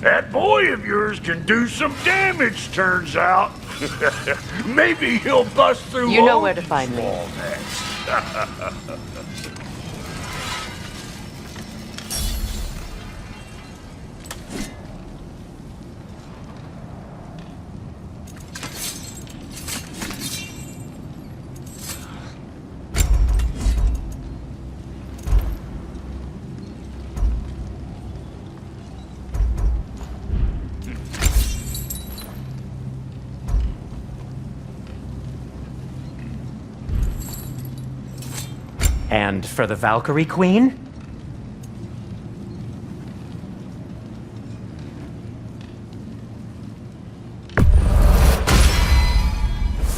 That boy of yours can do some damage, turns out. Maybe he'll bust through. You know where to find me. wall next. And for the Valkyrie Queen?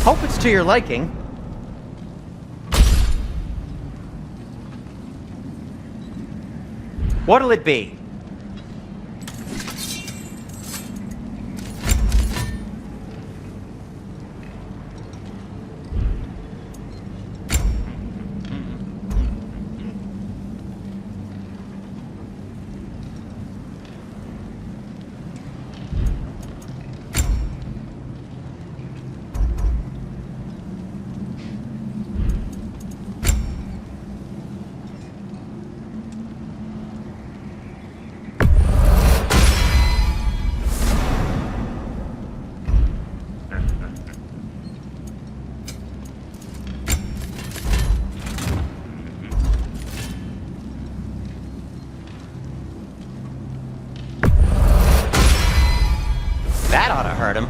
Hope it's to your liking. What'll it be? That ought to hurt him.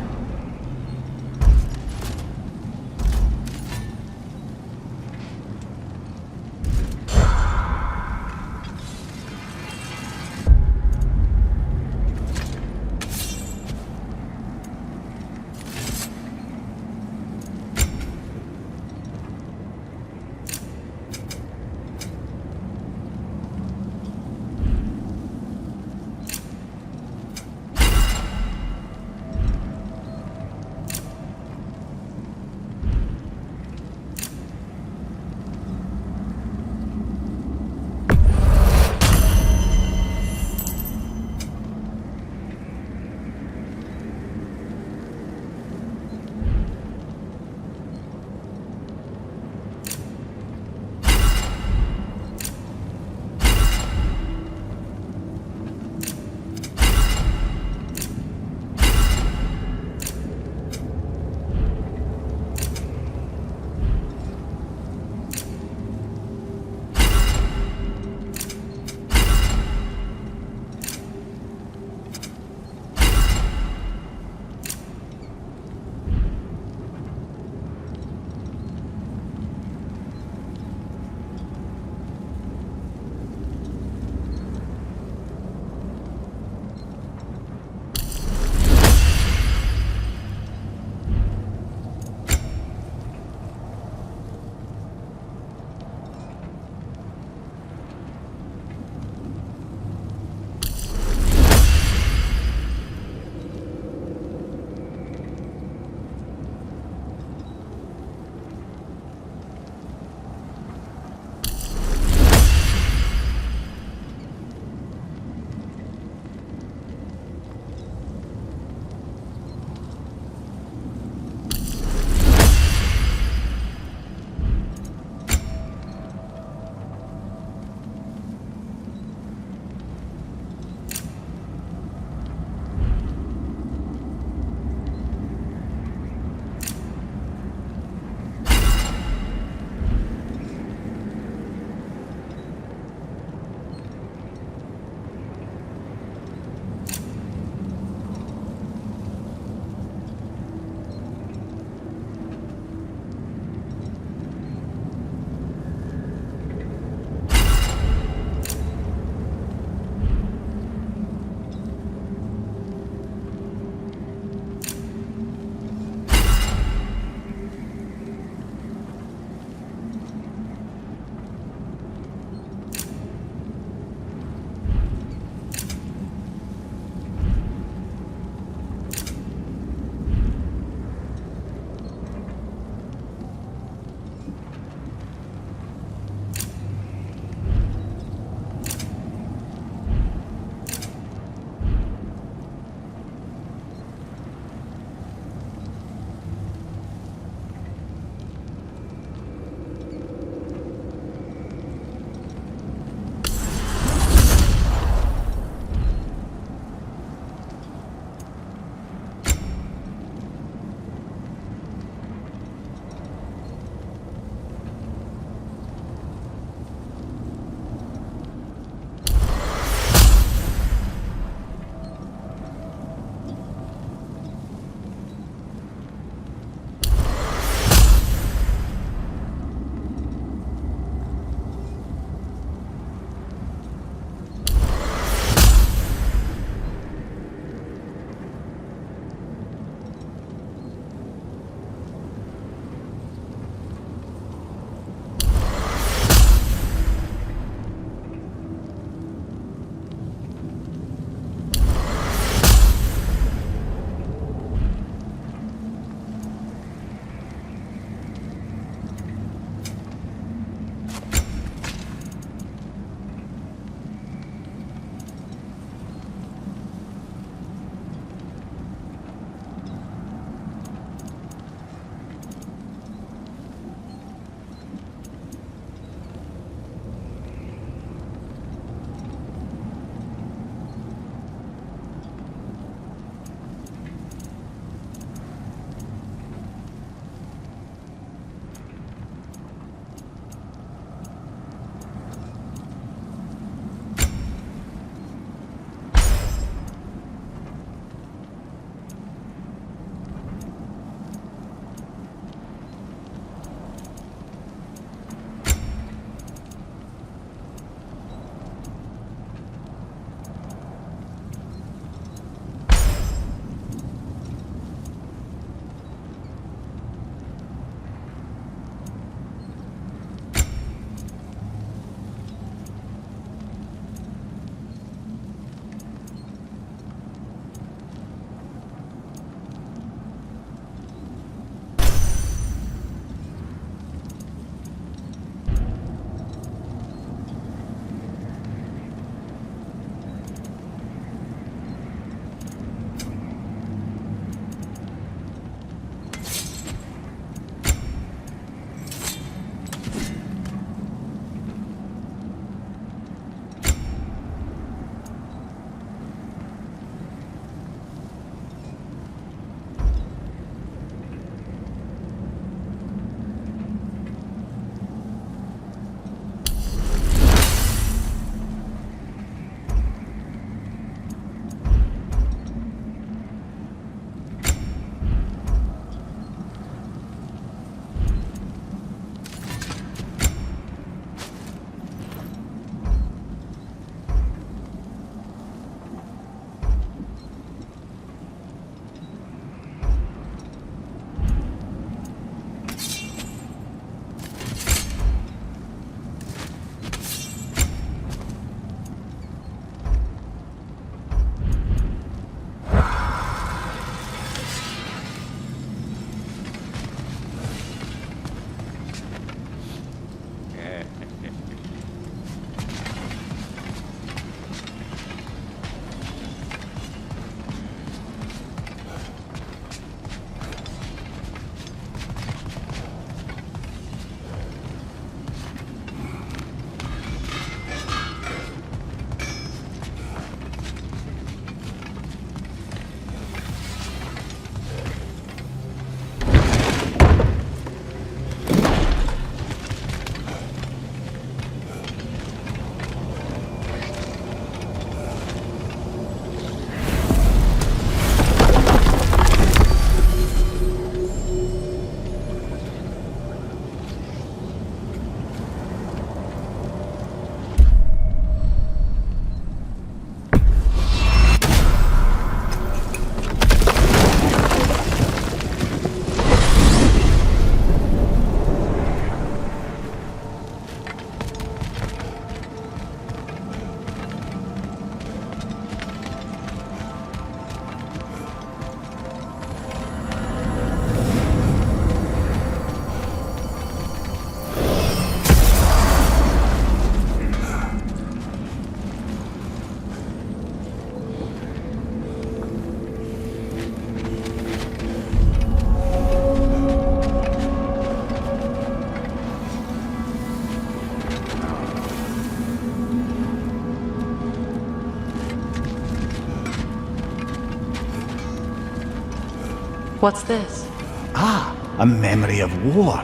What's this? Ah, a memory of war.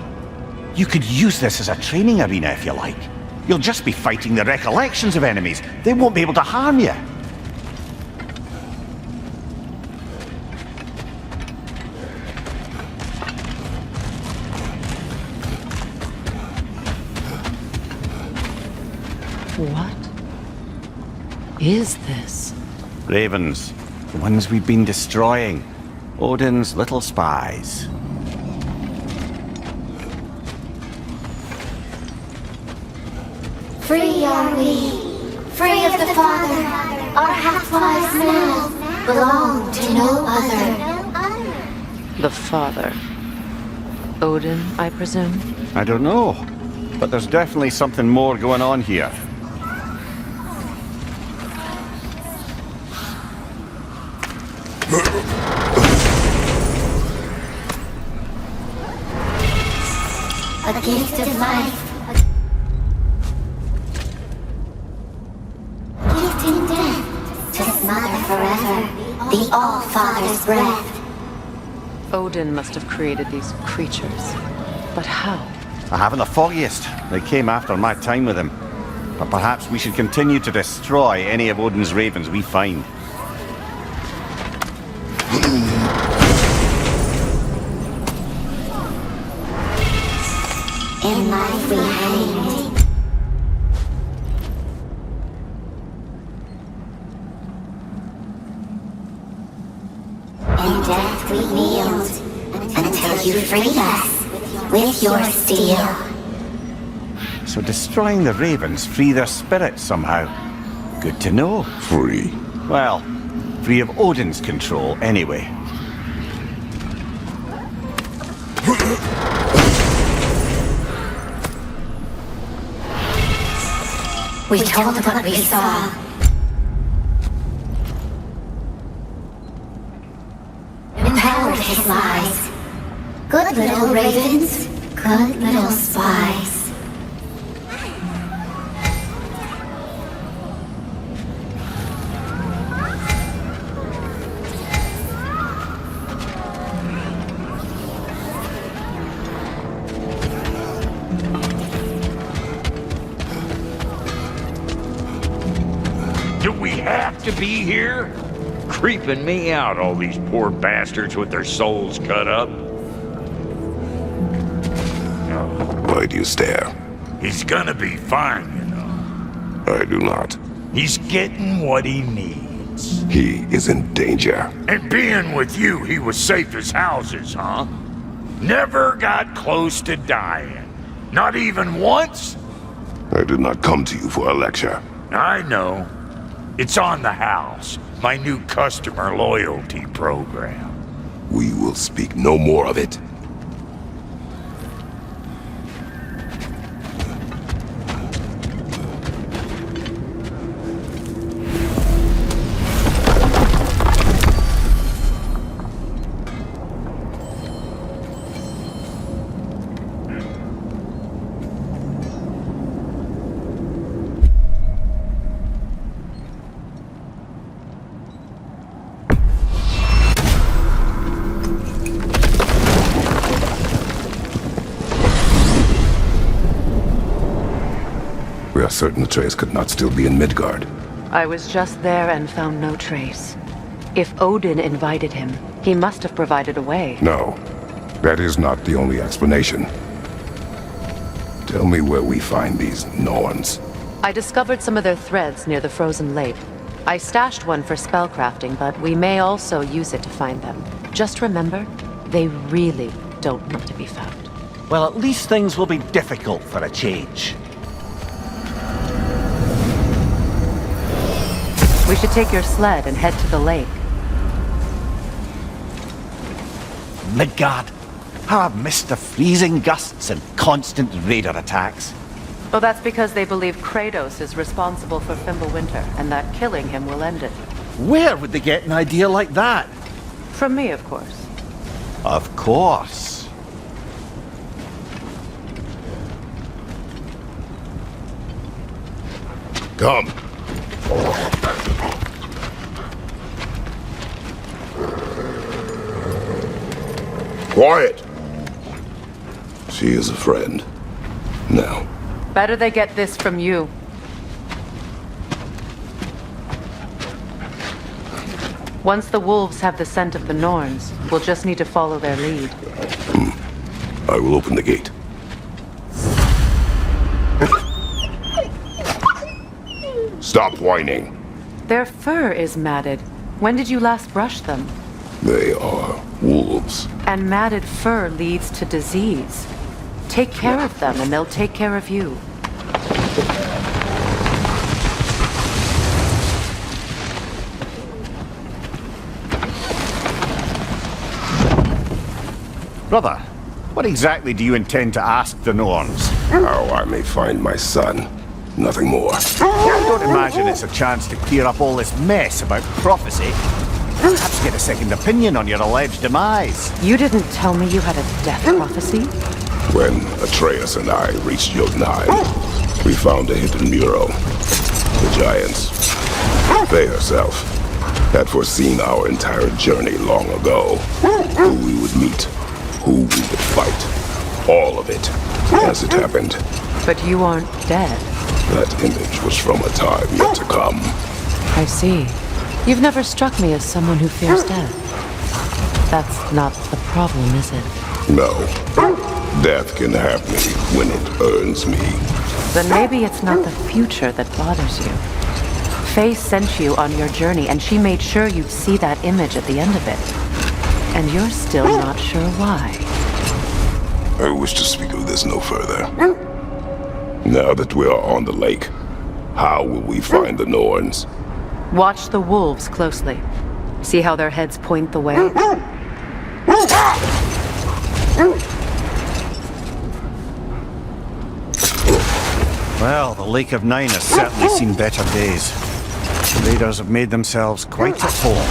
You could use this as a training arena if you like. You'll just be fighting the recollections of enemies. They won't be able to harm you. What is this? Ravens. The ones we've been destroying. Odin's little spies. Free are we, free of the Father. Our half-lives now belong to no other. The Father. Odin, I presume? I don't know, but there's definitely something more going on here. A gift of life. Gifting death to smother forever the All-Father's breath. Odin must have created these creatures. But how? I haven't the foggiest. They came after my time with him. But perhaps we should continue to destroy any of Odin's ravens we find. In life we hang. In death we kneeled, until you freed us with your steel. So destroying the ravens free their spirits somehow. Good to know. Free. Well, free of Odin's control anyway. We told what we saw. Empowered his lies. Good little ravens, good little spies. Do we have to be here? Creeping me out, all these poor bastards with their souls cut up. Why do you stare? He's gonna be fine, you know. I do not. He's getting what he needs. He is in danger. And being with you, he was safe as houses, huh? Never got close to dying. Not even once? I did not come to you for a lecture. I know. It's on the house. My new customer loyalty program. We will speak no more of it. We are certain Atreus could not still be in Midgard. I was just there and found no trace. If Odin invited him, he must have provided a way. No, that is not the only explanation. Tell me where we find these Norns. I discovered some of their threads near the frozen lake. I stashed one for spellcrafting, but we may also use it to find them. Just remember, they really don't want to be found. Well, at least things will be difficult for a change. We should take your sled and head to the lake. Midgard. How I've missed the freezing gusts and constant raider attacks. Well, that's because they believe Kratos is responsible for Fimbulwinter, and that killing him will end it. Where would they get an idea like that? From me, of course. Of course. Come. Quiet! She is a friend. Now. Better they get this from you. Once the wolves have the scent of the Norns, we'll just need to follow their lead. I will open the gate. Stop whining. Their fur is matted. When did you last brush them? They are wolves. And matted fur leads to disease. Take care of them and they'll take care of you. Brother, what exactly do you intend to ask the Norns? How I may find my son. Nothing more. I don't imagine it's a chance to clear up all this mess about prophecy. Perhaps get a second opinion on your alleged demise. You didn't tell me you had a death prophecy? When Atreus and I reached Nilfheim, we found a hidden mural. The giants, they herself, had foreseen our entire journey long ago. Who we would meet, who we would fight. All of it, as it happened. But you aren't dead. That image was from a time yet to come. I see. You've never struck me as someone who fears death. That's not the problem, is it? No. Death can have me when it earns me. Then maybe it's not the future that bothers you. Faye sent you on your journey, and she made sure you'd see that image at the end of it. And you're still not sure why. I wish to speak of this no further. Now that we are on the lake, how will we find the Norns? Watch the wolves closely. See how their heads point the way? Well, the Lake of Nine has certainly seen better days. The raiders have made themselves quite at home.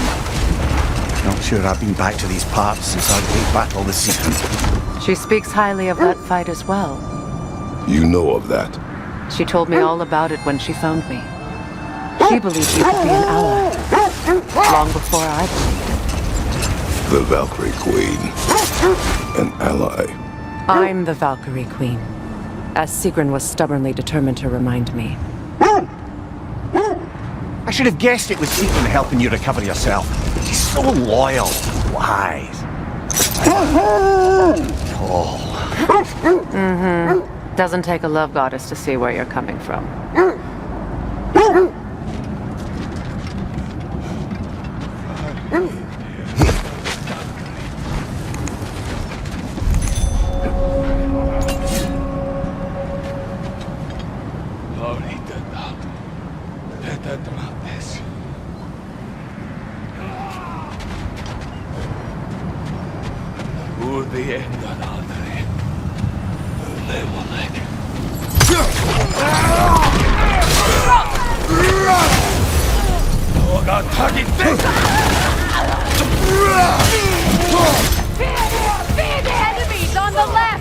Not sure I've been back to these parts since our great battle with Sigrun. She speaks highly of that fight as well. You know of that? She told me all about it when she found me. She believed you could be an ally. Long before I believed it. The Valkyrie Queen. An ally. I'm the Valkyrie Queen. As Sigrun was stubbornly determined to remind me. I should have guessed it was Sigrun helping you recover yourself. She's so loyal and wise. Tall. Doesn't take a love goddess to see where you're coming from. Fear the enemies on the left!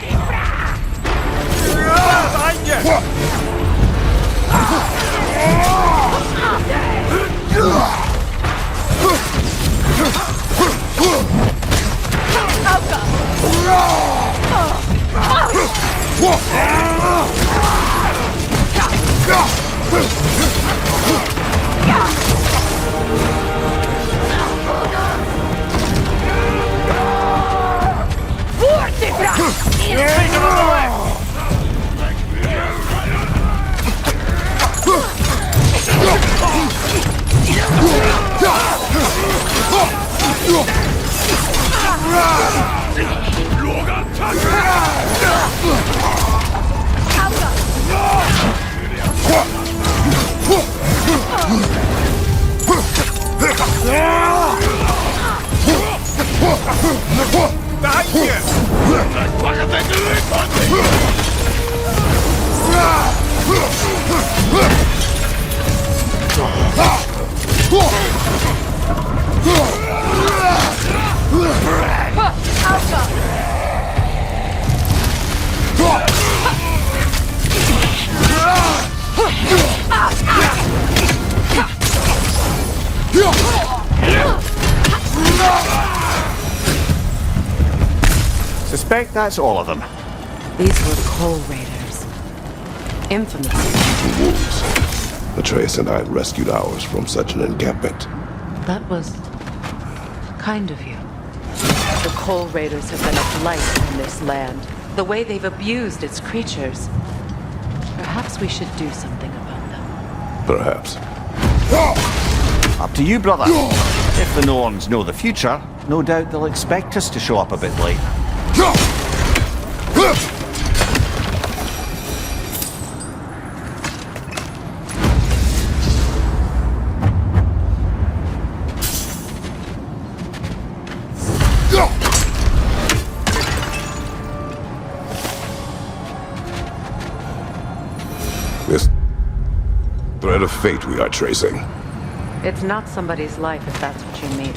suspect that's all of them. These were coal raiders. Infamous. Wolves. Atreus and I rescued ours from such an encampment. That was kind of you. The coal raiders have been a blight on this land. The way they've abused its creatures. Perhaps we should do something about them. Perhaps. Up to you, brother. If the Norns know the future, no doubt they'll expect us to show up a bit late. This thread of fate we are tracing. It's not somebody's life, if that's what you mean.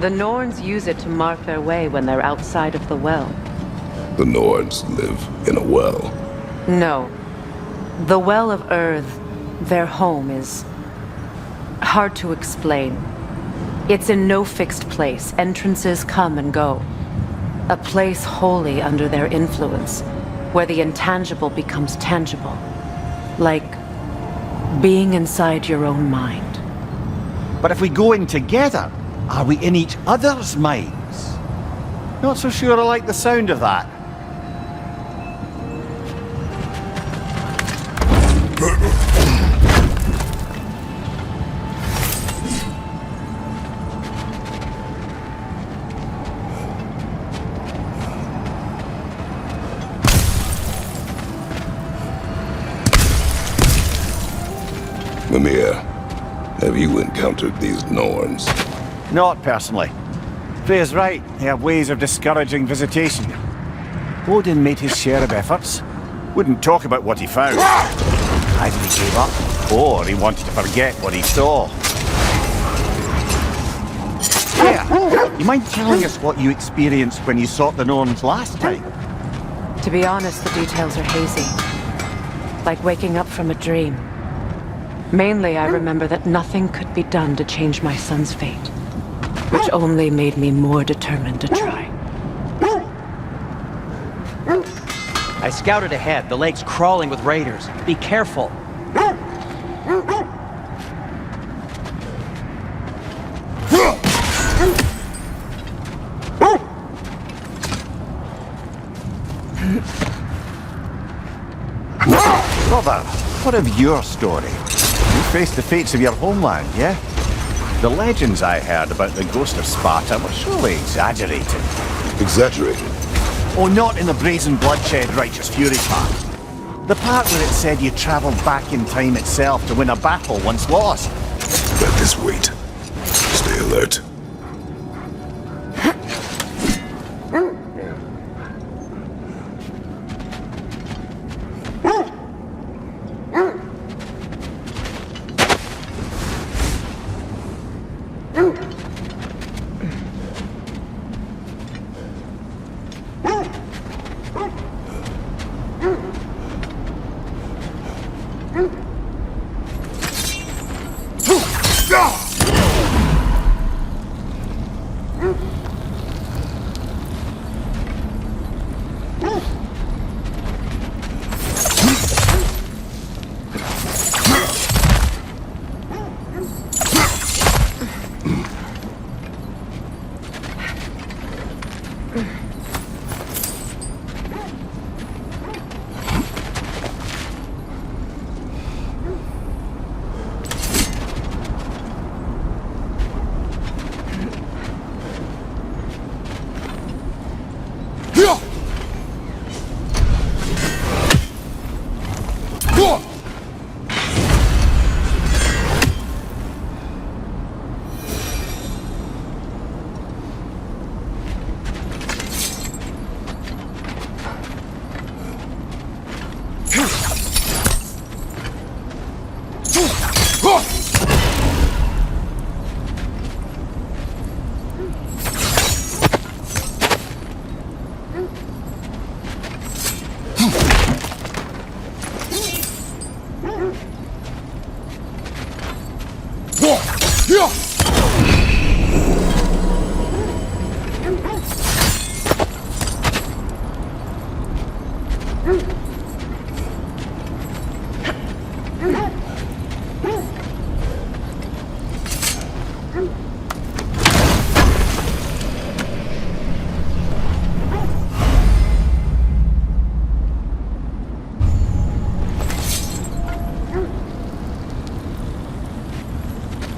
The Norns use it to mark their way when they're outside of the well. The Norns live in a well. No. The Well of Earth, their home, is hard to explain. It's in no fixed place. Entrances come and go. A place wholly under their influence, where the intangible becomes tangible. Like being inside your own mind. But if we go in together, are we in each other's minds? Not so sure I like the sound of that. Mimir, have you encountered these Norns? Not personally. Freya's right, they have ways of discouraging visitation. Odin made his share of efforts. Wouldn't talk about what he found. Either he gave up, or he wanted to forget what he saw. Freya, you mind telling us what you experienced when you sought the Norns last time? To be honest, the details are hazy. Like waking up from a dream. Mainly, I remember that nothing could be done to change my son's fate, which only made me more determined to try. I scouted ahead. The lake's crawling with raiders. Be careful. Brother, what of your story? You faced the fates of your homeland, yeah? The legends I heard about the ghost of Sparta were surely exaggerated. Exaggerated? Oh, not in the brazen bloodshed righteous fury part. The part where it said you travelled back in time itself to win a battle once lost. Let this wait. Stay alert.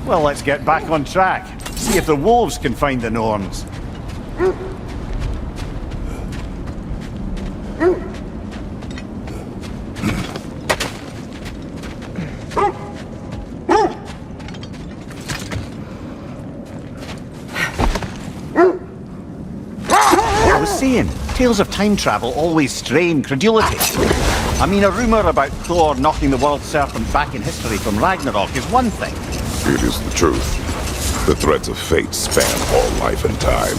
Well, let's get back on track. See if the wolves can find the Norns. I was saying, tales of time travel always strain credulity. I mean, a rumour about Thor knocking the world serpent back in history from Ragnarok is one thing. It is the truth. The threads of fate span all life and time.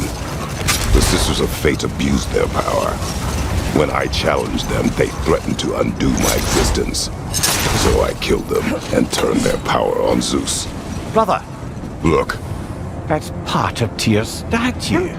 The Sisters of Fate abused their power. When I challenged them, they threatened to undo my existence. So I killed them and turned their power on Zeus. Brother, Look, that's part of Tyr's statue.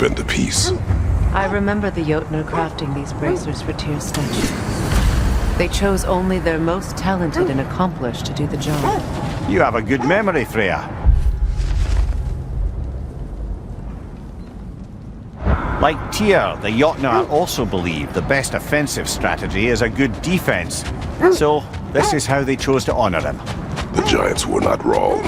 defend the peace. I remember the Jotnar crafting these bracers for Tyr's statue. They chose only their most talented and accomplished to do the job. You have a good memory, Freya. Like Tyr, the Jotnar also believe the best offensive strategy is a good defense. So, this is how they chose to honor him. The giants were not wrong.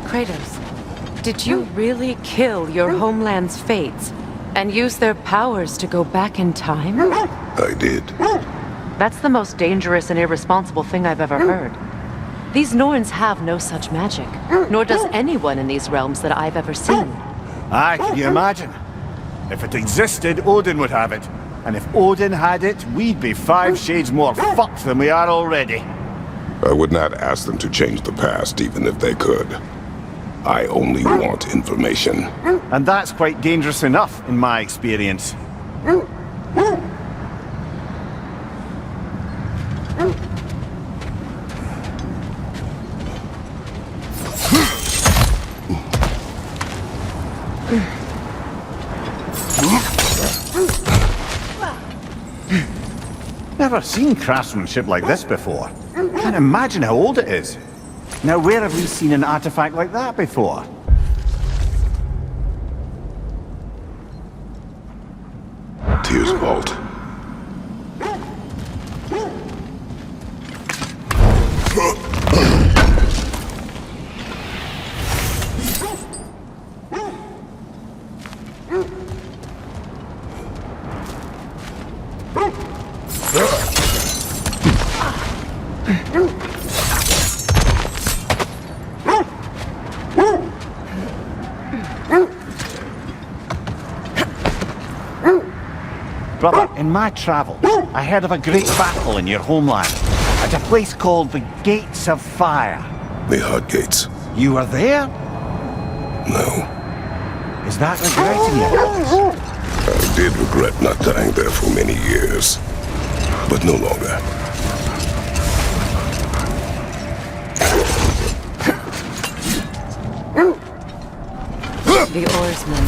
Kratos, did you really kill your homeland's fates and use their powers to go back in time? I did. That's the most dangerous and irresponsible thing I've ever heard. These Norns have no such magic, nor does anyone in these realms that I've ever seen. Aye, can you imagine? If it existed, Odin would have it. And if Odin had it, we'd be 5 shades more fucked than we are already. I would not ask them to change the past, even if they could. I only want information. And that's quite dangerous enough, in my experience. Never seen craftsmanship like this before. Can't imagine how old it is. Now, where have we seen an artifact like that before? Tyr's vault. Brother, in my travels, I heard of a great battle in your homeland, at a place called the Gates of Fire. The Hut Gates. You were there? No. Is that regretting you? I did regret not dying there for many years. But no longer. The oarsmen.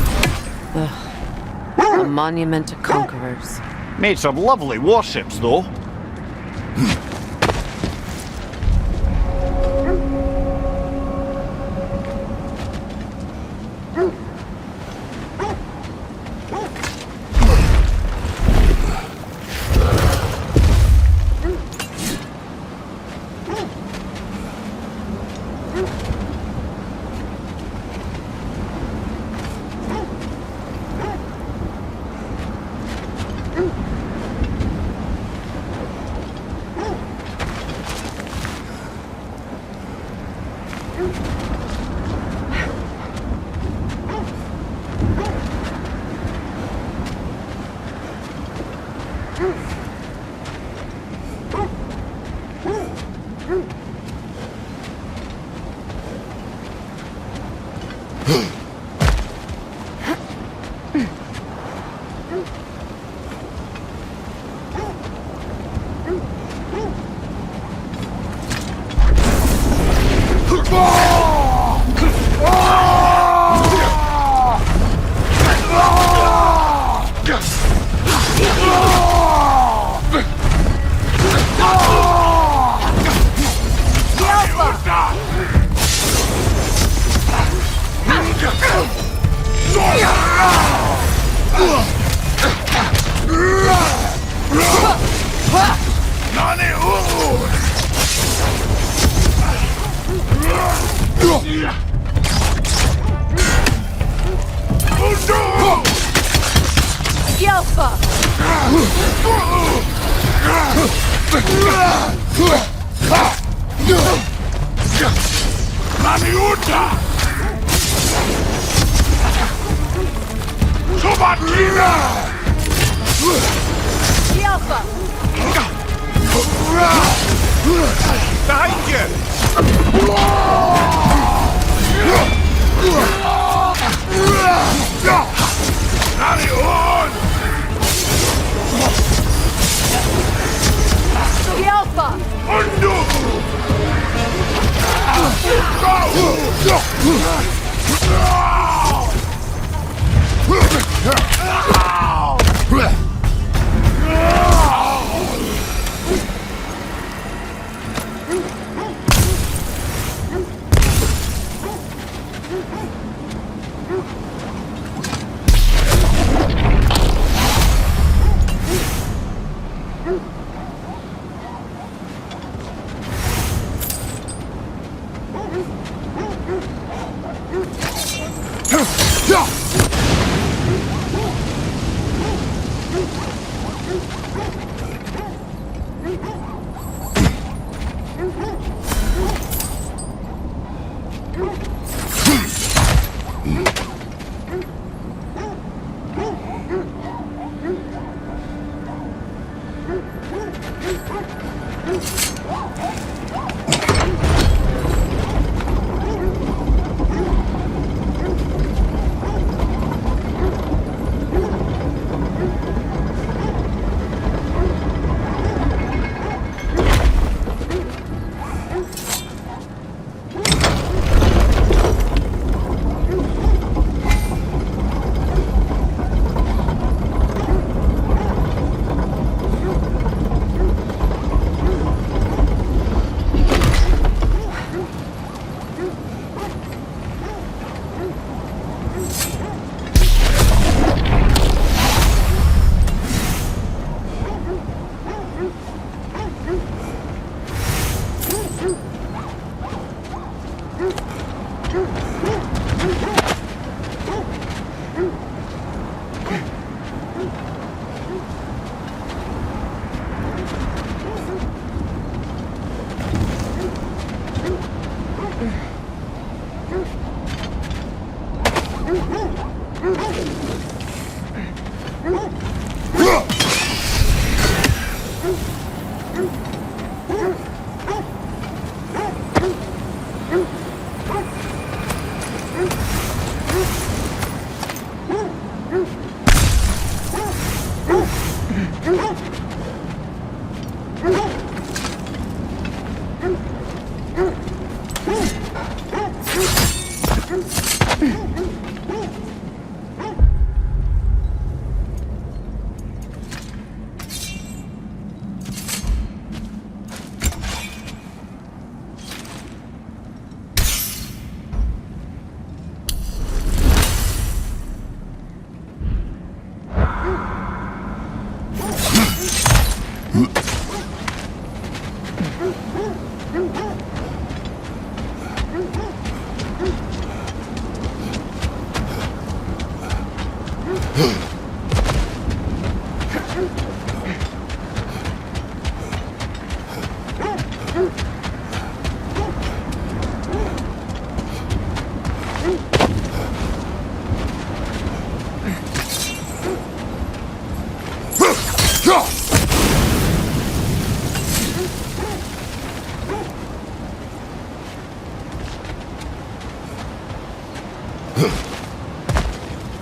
Ugh. A monument to conquerors. Made some lovely warships, though.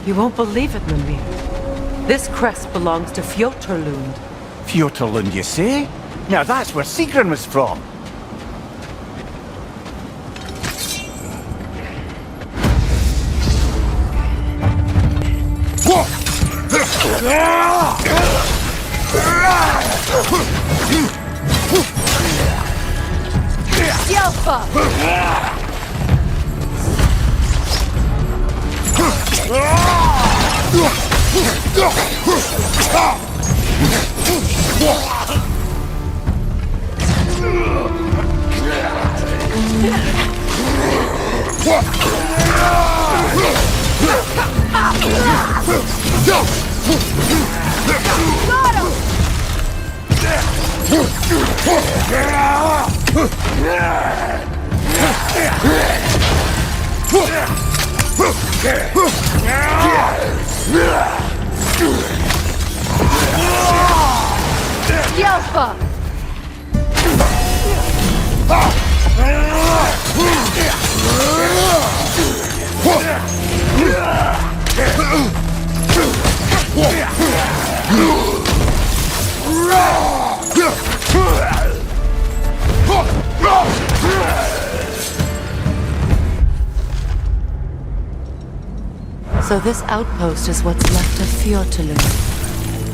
You won't believe it, Mimir. This crest belongs to Fjoturlund. Fjoturlund, you say? Now that's where Sigrun was from. Yelpa! Yelpa! So this outpost is what's left of Fjoturlund.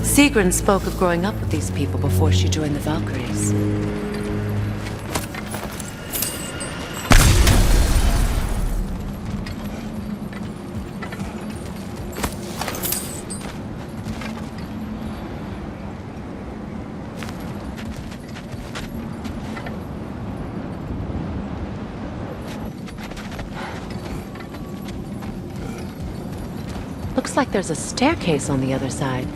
Sigrun spoke of growing up with these people before she joined the Valkyries. Looks like there's a staircase on the other side.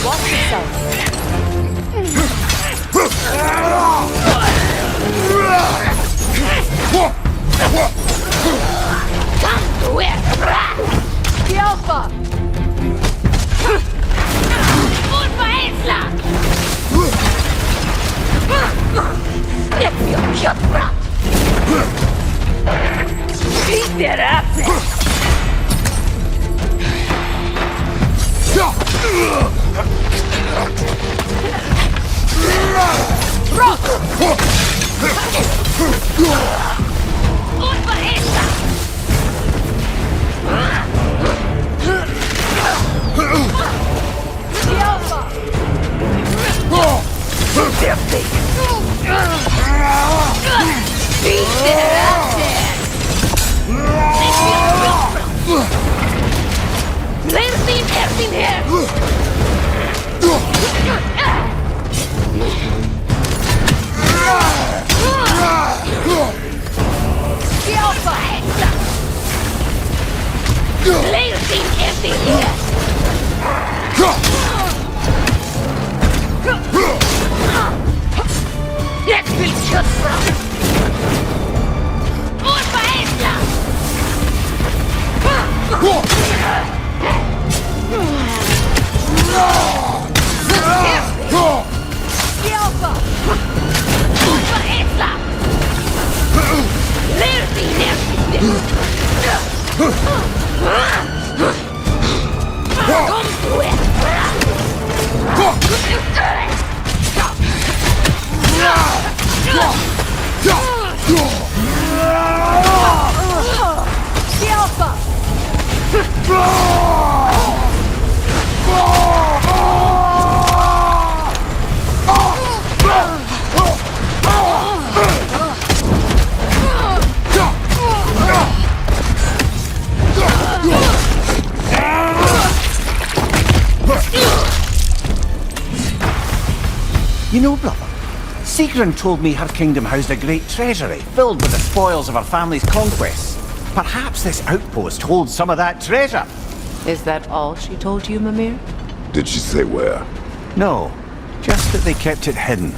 Watch yourself. Come to it. The Alpha. Ulfa Isla. Get your shot, brat. Beat their asses. Ulfa Isla. The Alpha. Their feet. Beat their asses. There's the in here. The Alpha! You know, brother, Sigrun told me her kingdom housed a great treasury filled with the spoils of her family's conquests. Perhaps this outpost holds some of that treasure. Is that all she told you, Mimir? Did she say where? No, just that they kept it hidden.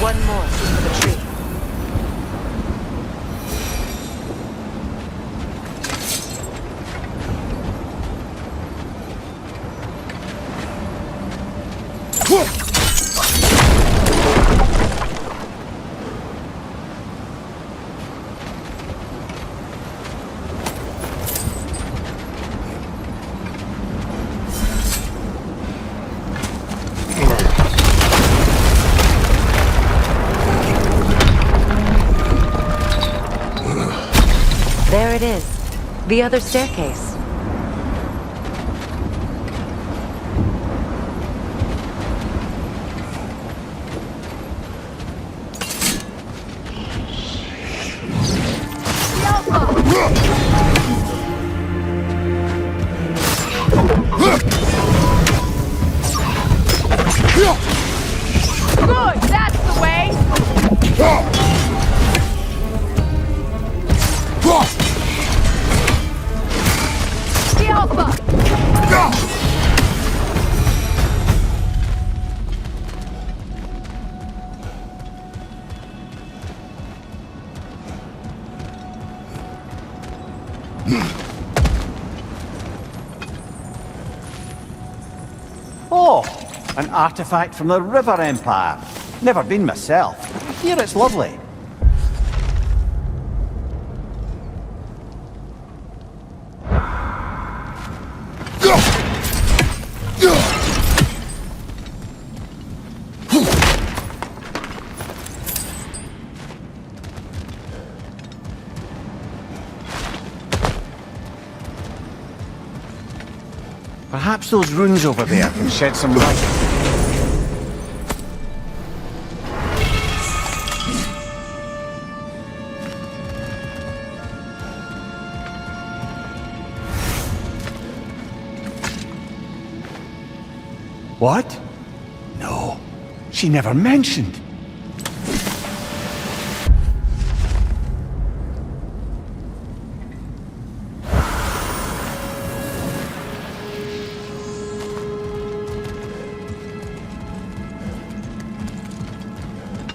One more for the tree. There it is. The other staircase. Good, that's the way! The Alpha! Oh, an artifact from the River Empire. Never been myself. Here it's lovely. Perhaps those runes over there can shed some light. What? No. She never mentioned.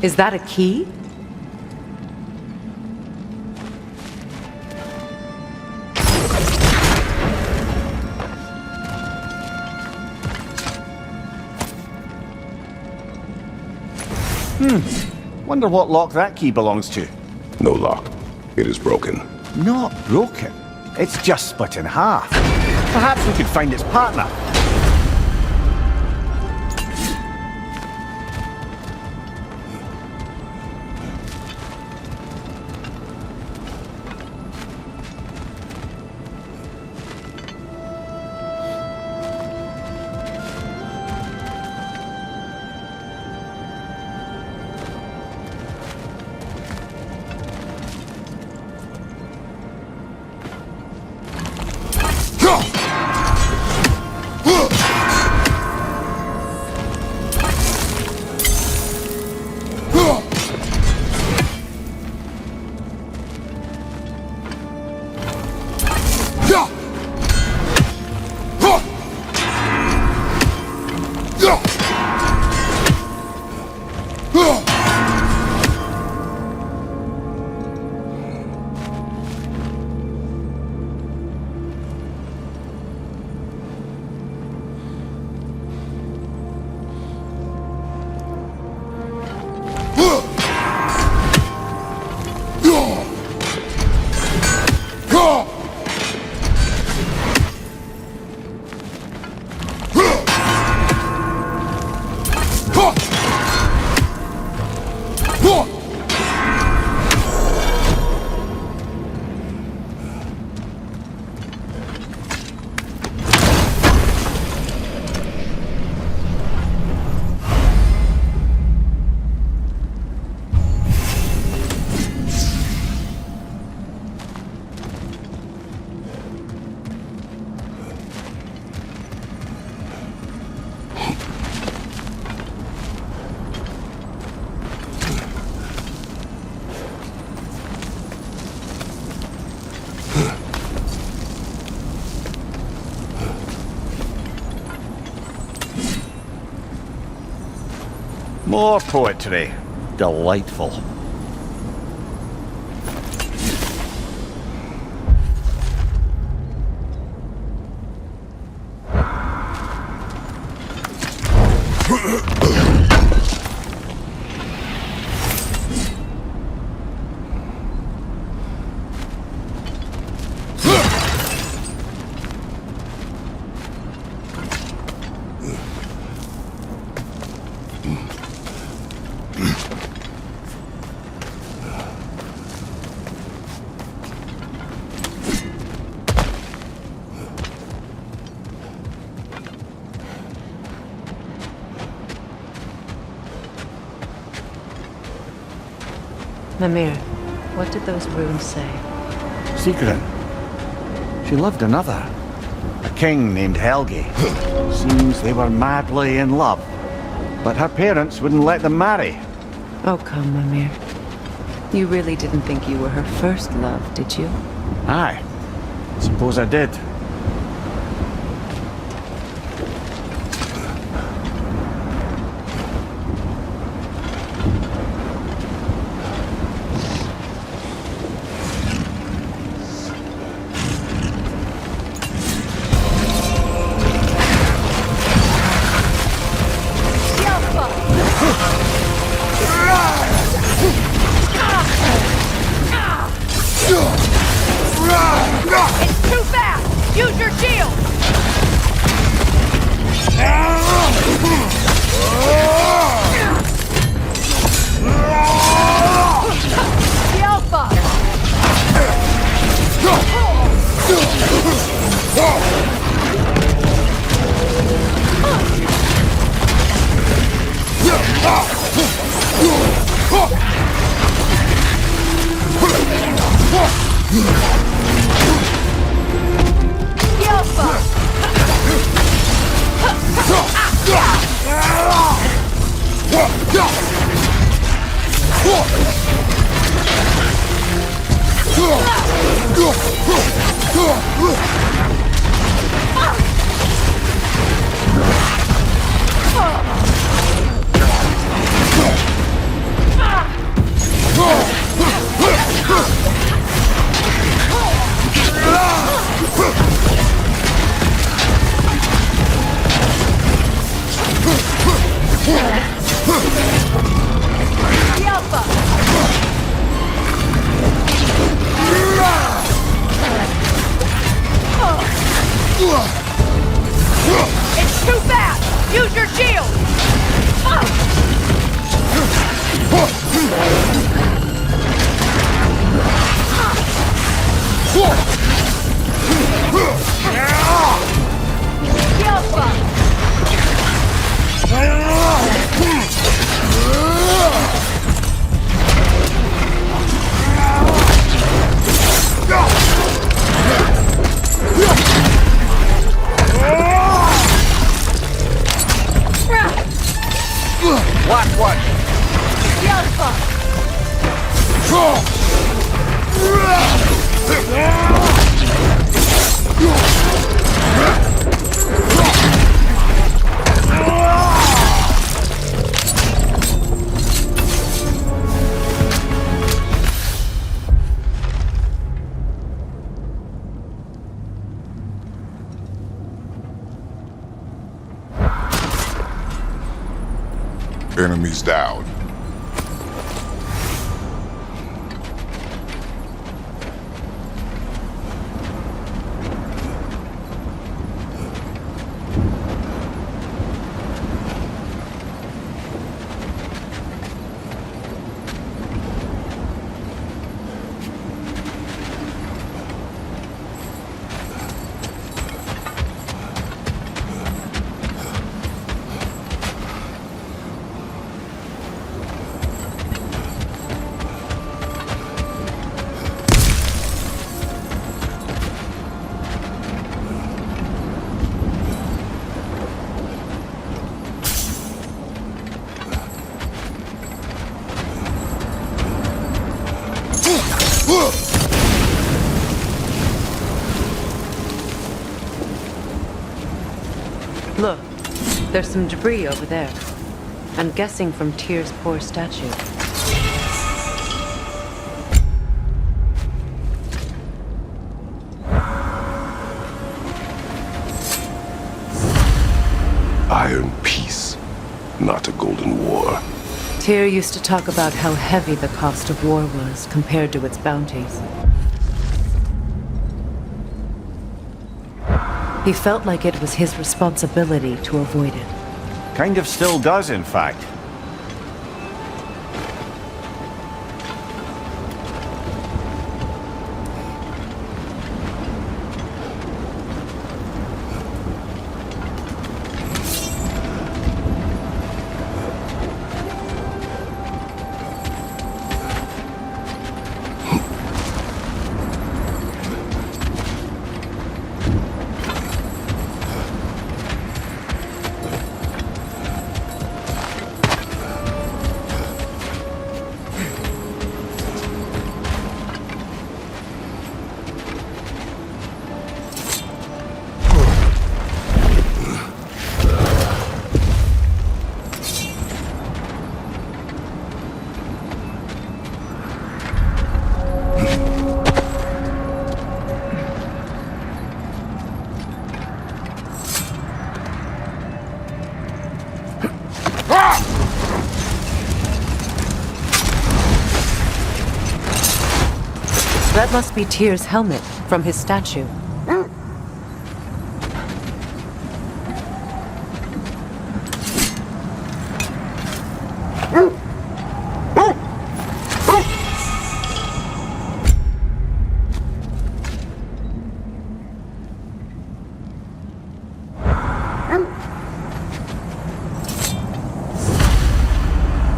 Is that a key? Wonder what lock that key belongs to. No lock. It is broken. Not broken. It's just split in half. Perhaps we could find its partner. More poetry. Delightful. Mimir, what did those runes say? Sigrun. She loved another. A king named Helgi. Seems they were madly in love. But her parents wouldn't let them marry. Oh, come, Mimir. You really didn't think you were her first love, did you? Aye. Suppose I did. It's too fast! It's too fast! Use your shield! Watch one! Enemies down. Look, there's some debris over there. I'm guessing from Tyr's poor statue. Iron peace, not a golden war. Tyr used to talk about how heavy the cost of war was compared to its bounties. He felt like it was his responsibility to avoid it. Kind of still does, in fact. That must be Tyr's helmet from his statue.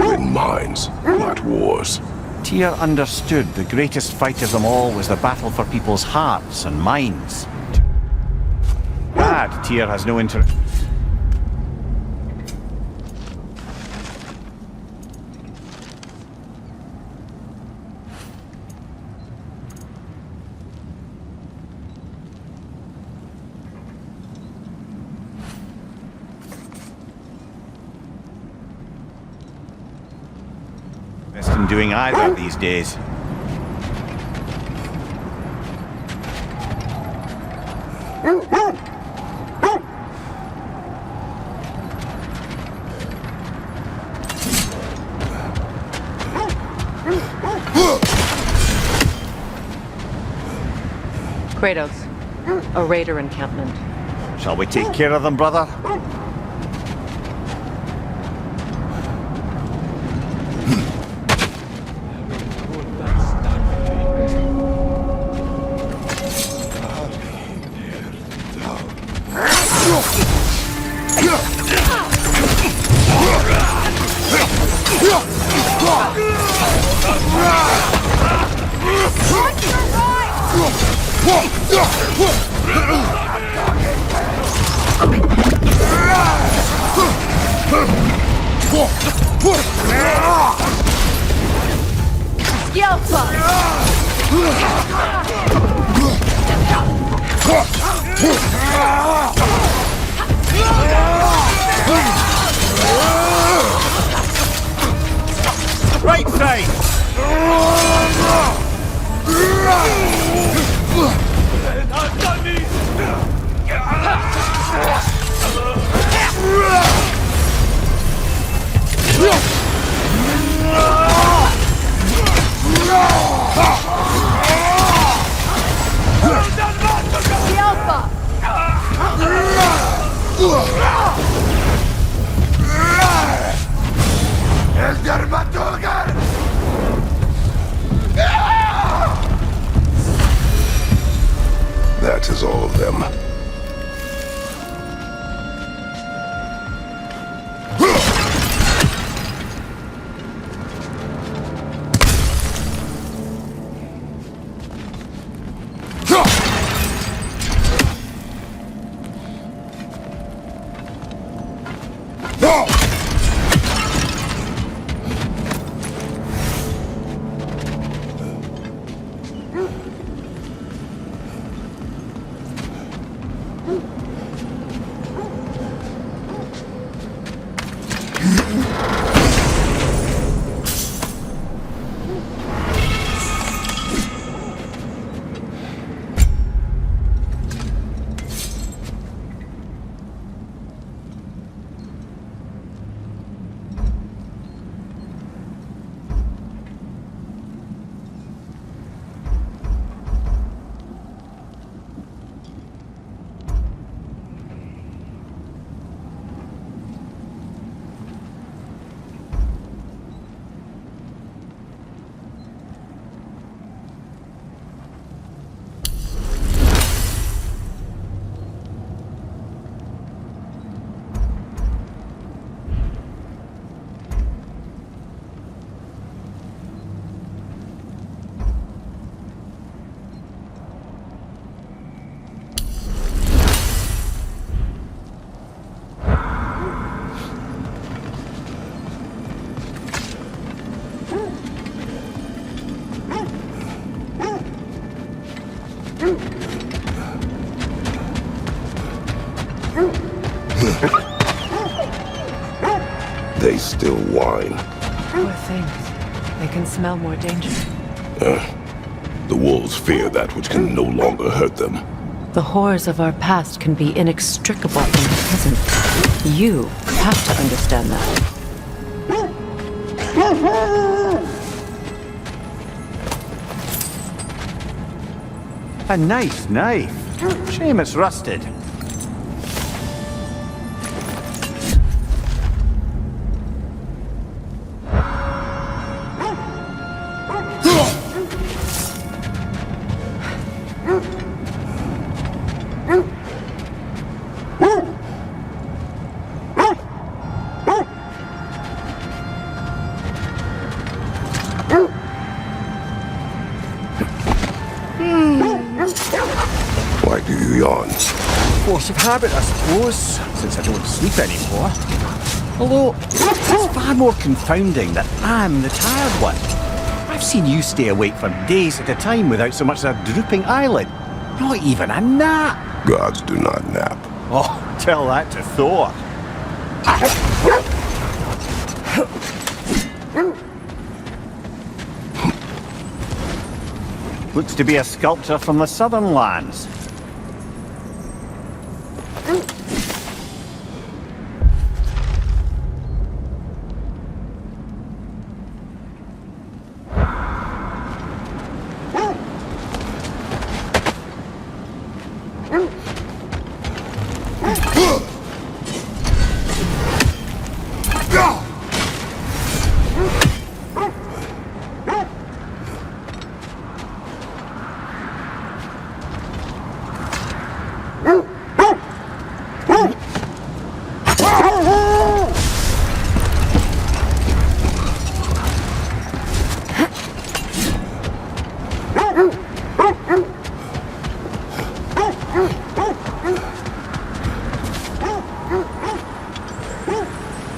In mines, not wars. Tyr understood the greatest fight of them all was the battle for people's hearts and minds. Bad, Tyr has no interest. Best in doing either these days. Kratos, a raider encampment. Shall we take care of them, brother? Right side! That is all of them. They still whine. Poor things. They can smell more danger. The wolves fear that which can no longer hurt them. The horrors of our past can be inextricable from the present. You have to understand that. A nice knife. Shame it's rusted. Why do you yawn? Force of habit, I suppose, since I don't sleep anymore. Although, it's far more confounding that I'm the tired one. I've seen you stay awake for days at a time without so much as a drooping eyelid. Not even a nap. Gods do not nap. Oh, tell that to Thor. Looks to be a sculptor from the southern lands.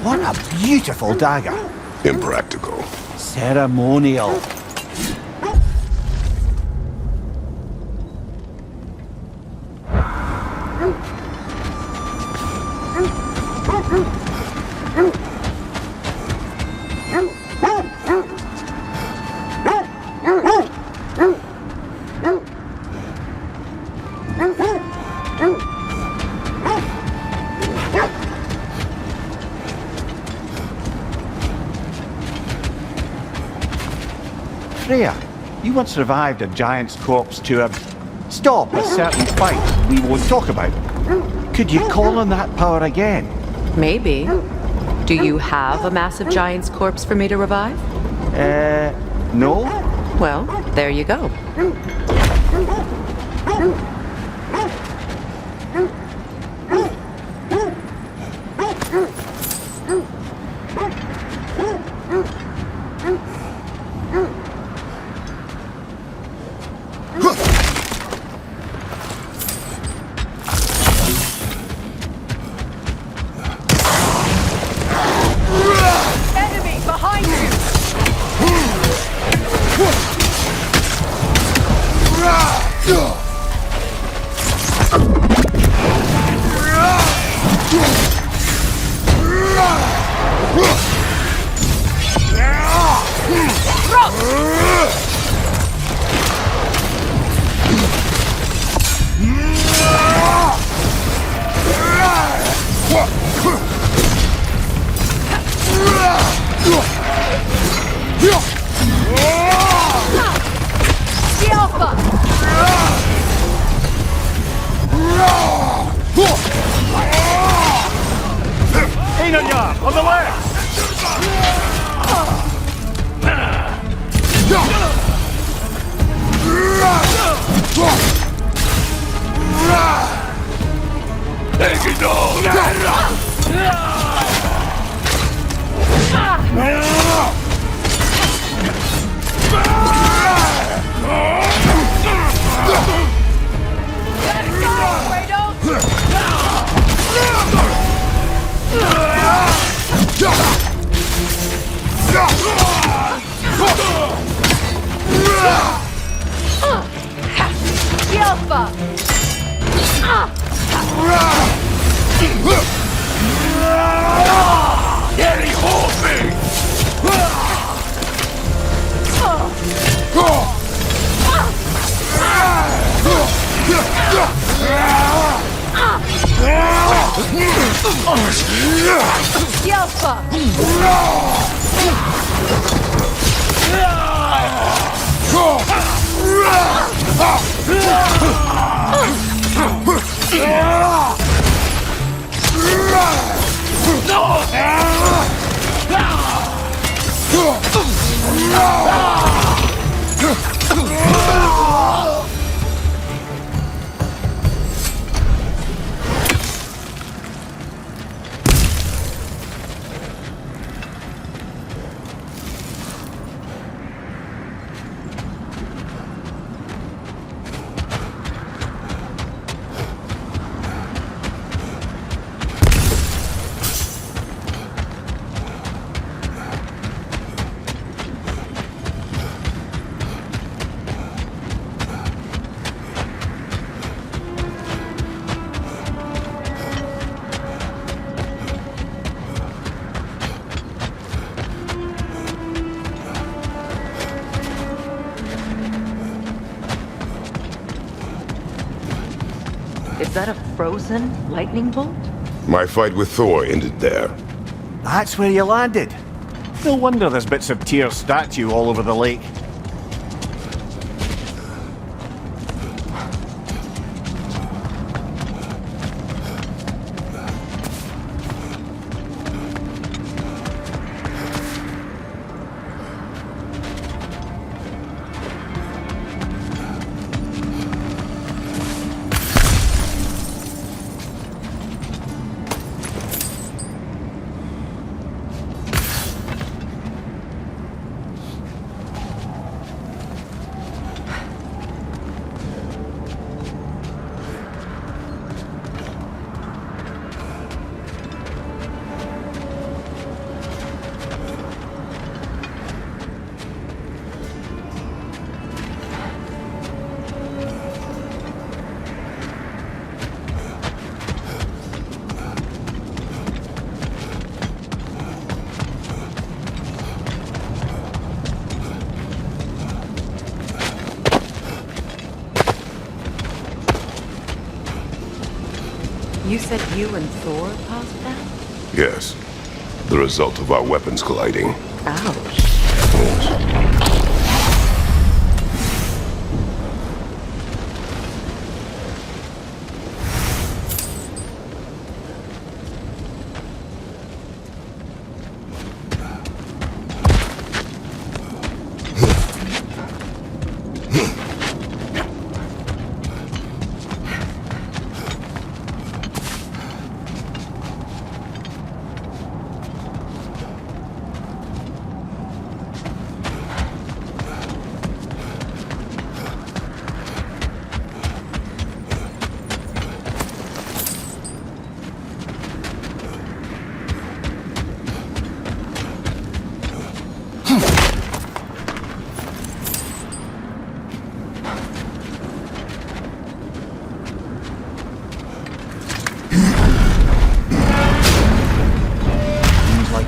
What a beautiful dagger. Impractical. Ceremonial. Freya, you once revived a giant's corpse to stop a certain fight we won't talk about. Could you call on that power again? Maybe. Do you have a massive giant's corpse for me to revive? No? Well, there you go. On the left! Is that a frozen lightning bolt? My fight with Thor ended there. That's where you landed. No wonder there's bits of Tyr's statue all over the lake. You said you and Thor caused that? Yes. The result of our weapons colliding. Ouch.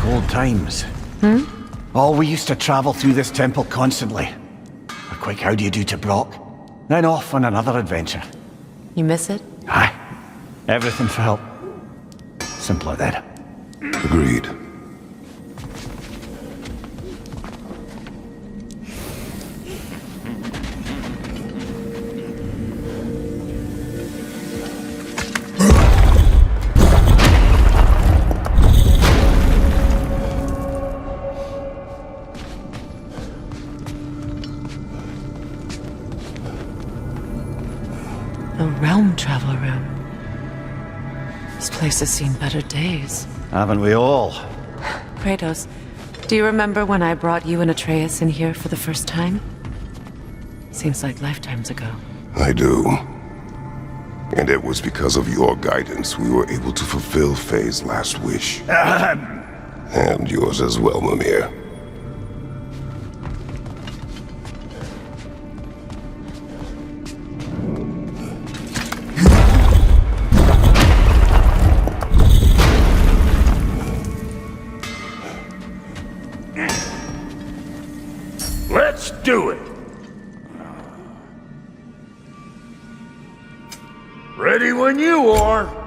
Old times. Oh, we used to travel through this temple constantly. A quick how do you do to Brock, then off on another adventure. You miss it? Aye. Everything felt simpler then. Agreed. A realm travel room. This place has seen better days. Haven't we all? Kratos, do you remember when I brought you and Atreus in here for the first time? Seems like lifetimes ago. I do. And it was because of your guidance we were able to fulfill Faye's last wish. And yours as well, Mimir. Let's do it! Ready when you are!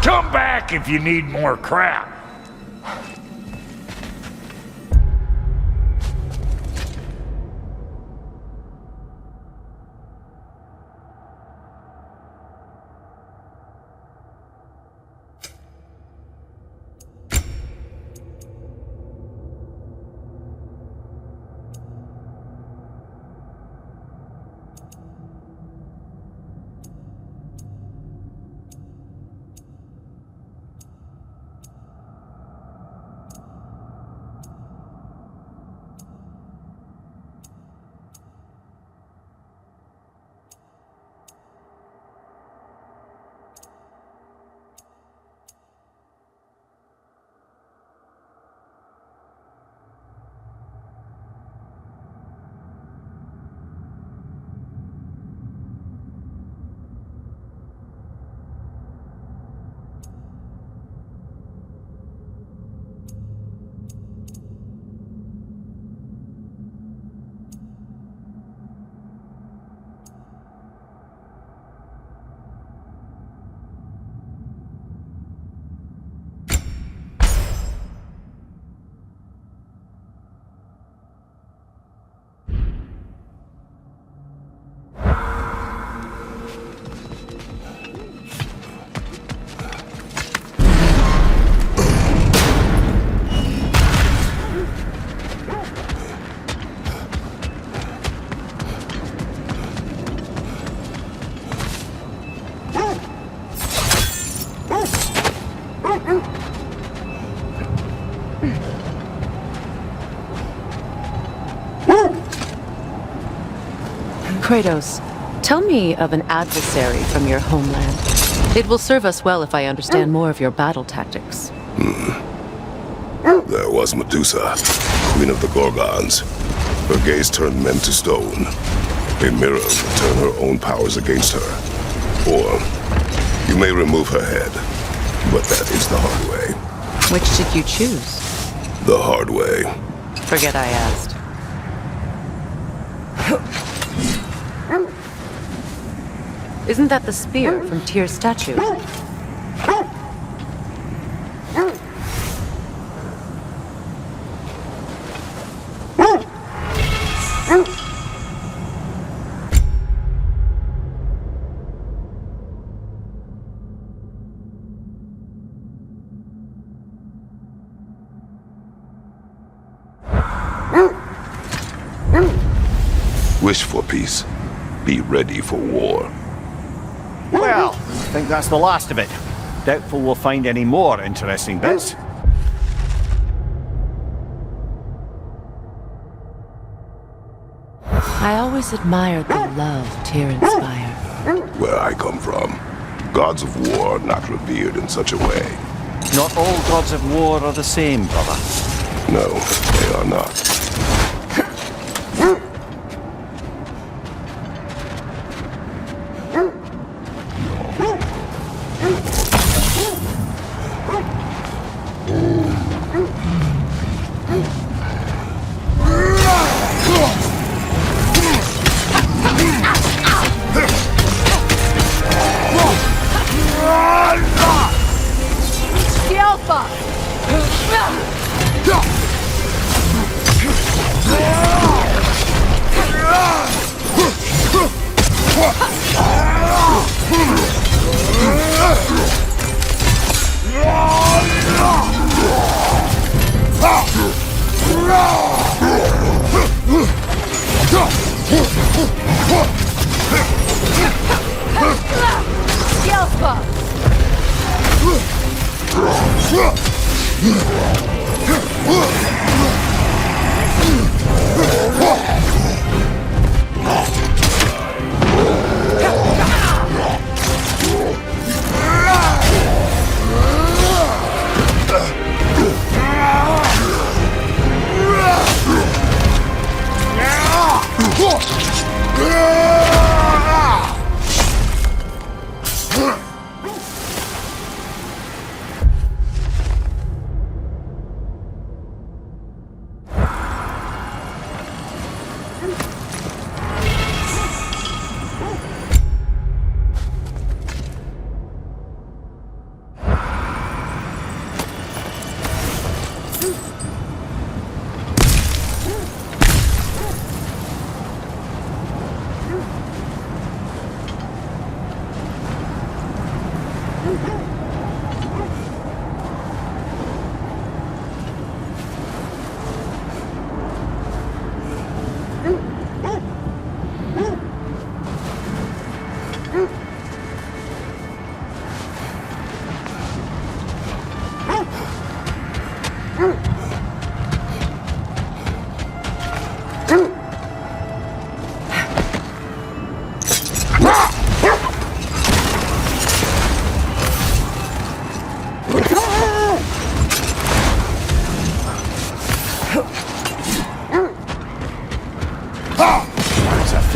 Come back if you need more crap. Kratos, tell me of an adversary from your homeland. It will serve us well if I understand more of your battle tactics. There was Medusa, queen of the Gorgons. Her gaze turned men to stone. A mirror would turn her own powers against her. Or, you may remove her head, but that is the hard way. Which did you choose? The hard way. Forget I asked. Isn't that the spear from Tyr's statue? Wish for peace. Be ready for war. Well, I think that's the last of it. Doubtful we'll find any more interesting bits. I always admired the love Tyr inspired. Where I come from, gods of war are not revered in such a way. Not all gods of war are the same, brother. No, they are not.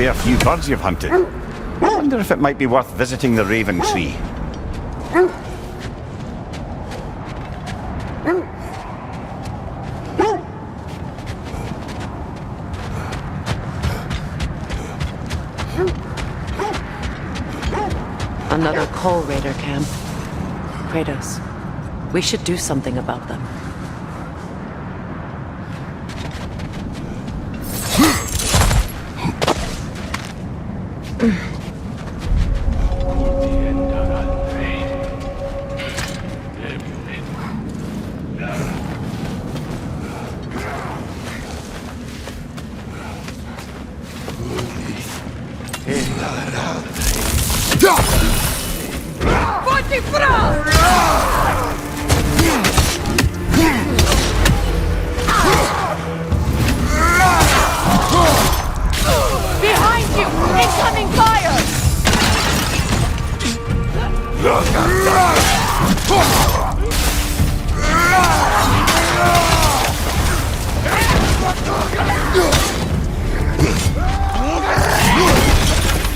Fair few birds you've hunted. I wonder if it might be worth visiting the Raven Tree. Another Coal Raider camp. Kratos, we should do something about them. Behind you! Incoming fire!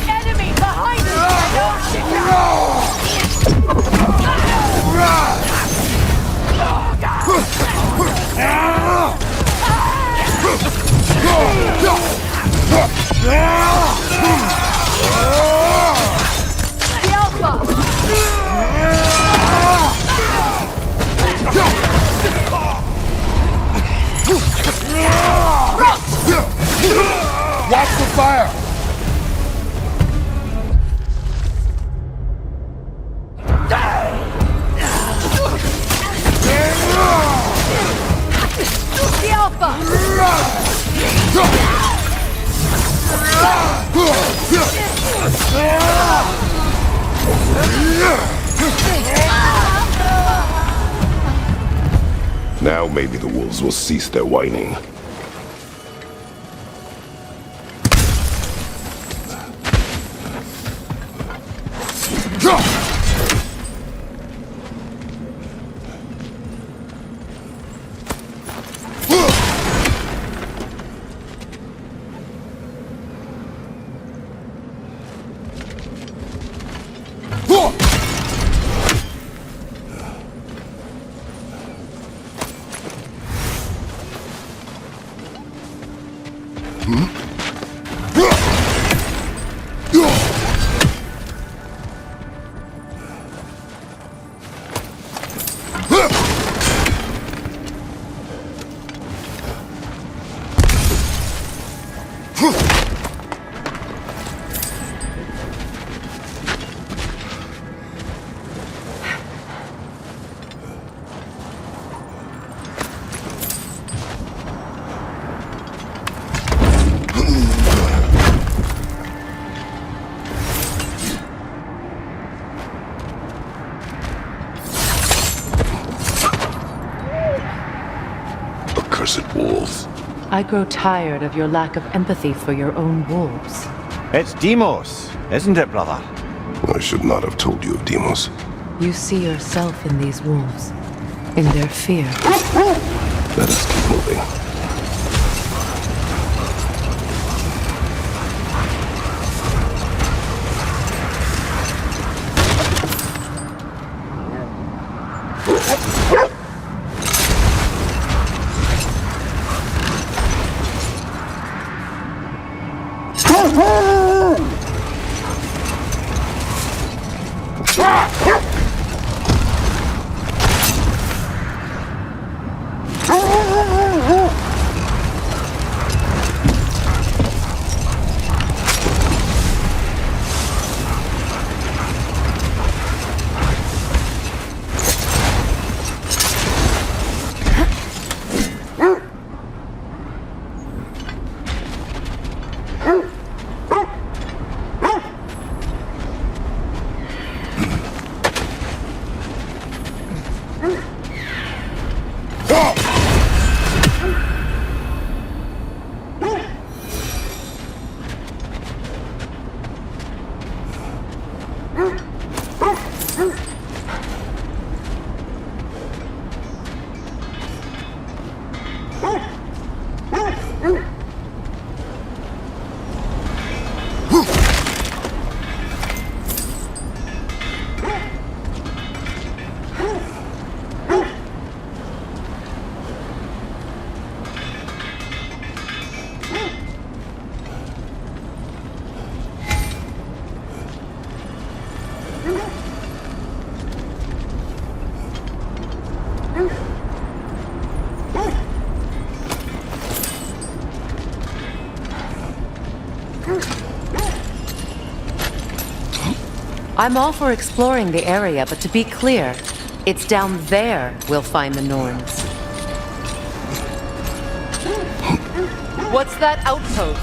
Enemy behind the Alpha! Watch the fire! The Alpha! Now maybe the wolves will cease their whining. Accursed wolves. I grow tired of your lack of empathy for your own wolves. It's Demos, isn't it, brother? I should not have told you of Demos. You see yourself in these wolves, in their fear. Let us keep moving. I'm all for exploring the area, but to be clear, it's down there we'll find the Norns. What's that outpost?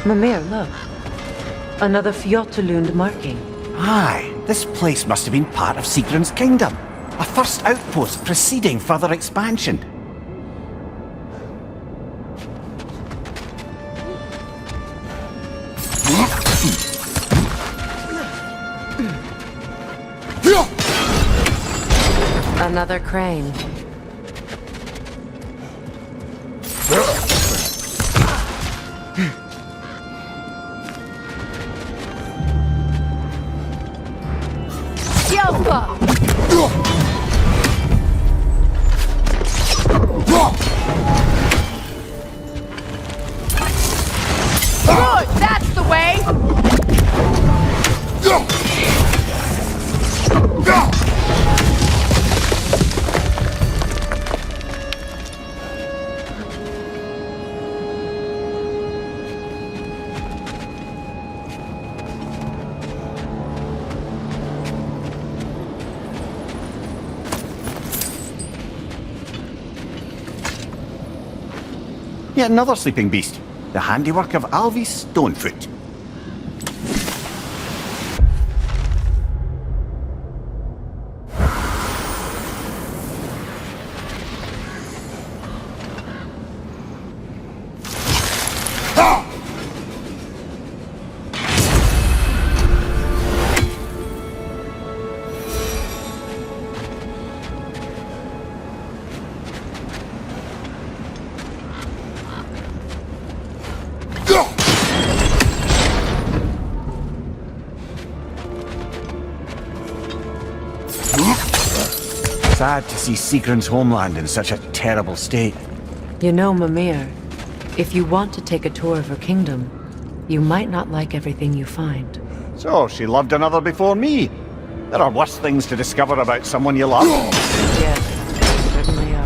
Mimir, look. Another Fjotalund marking. Aye. This place must have been part of Sigrun's kingdom. A first outpost preceding further expansion. Another crane. Good, that's the way! Yet another sleeping beast. The handiwork of Alvi Stonefoot. Sad to see Sigrun's homeland in such a terrible state. You know, Mimir, if you want to take a tour of her kingdom, you might not like everything you find. So, she loved another before me. There are worse things to discover about someone you love. Yes, there certainly are.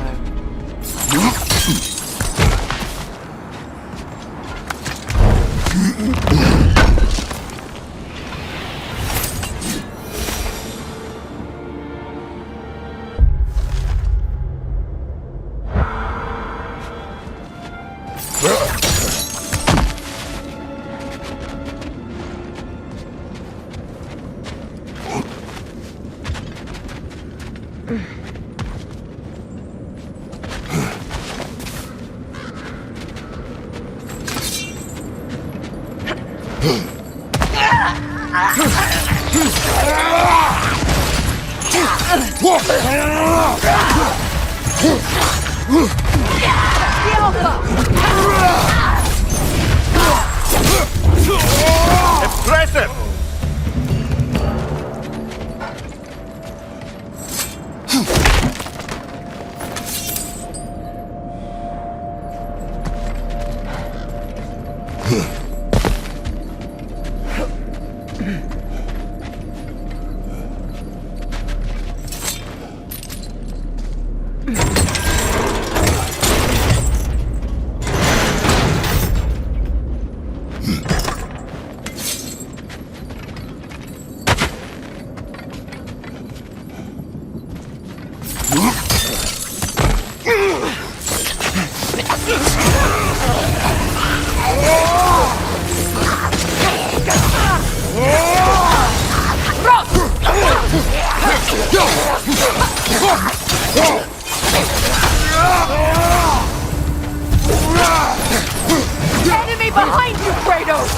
Impressive! Enemy behind you, Kratos!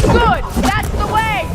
Good! That's the way!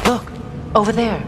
Look, over there.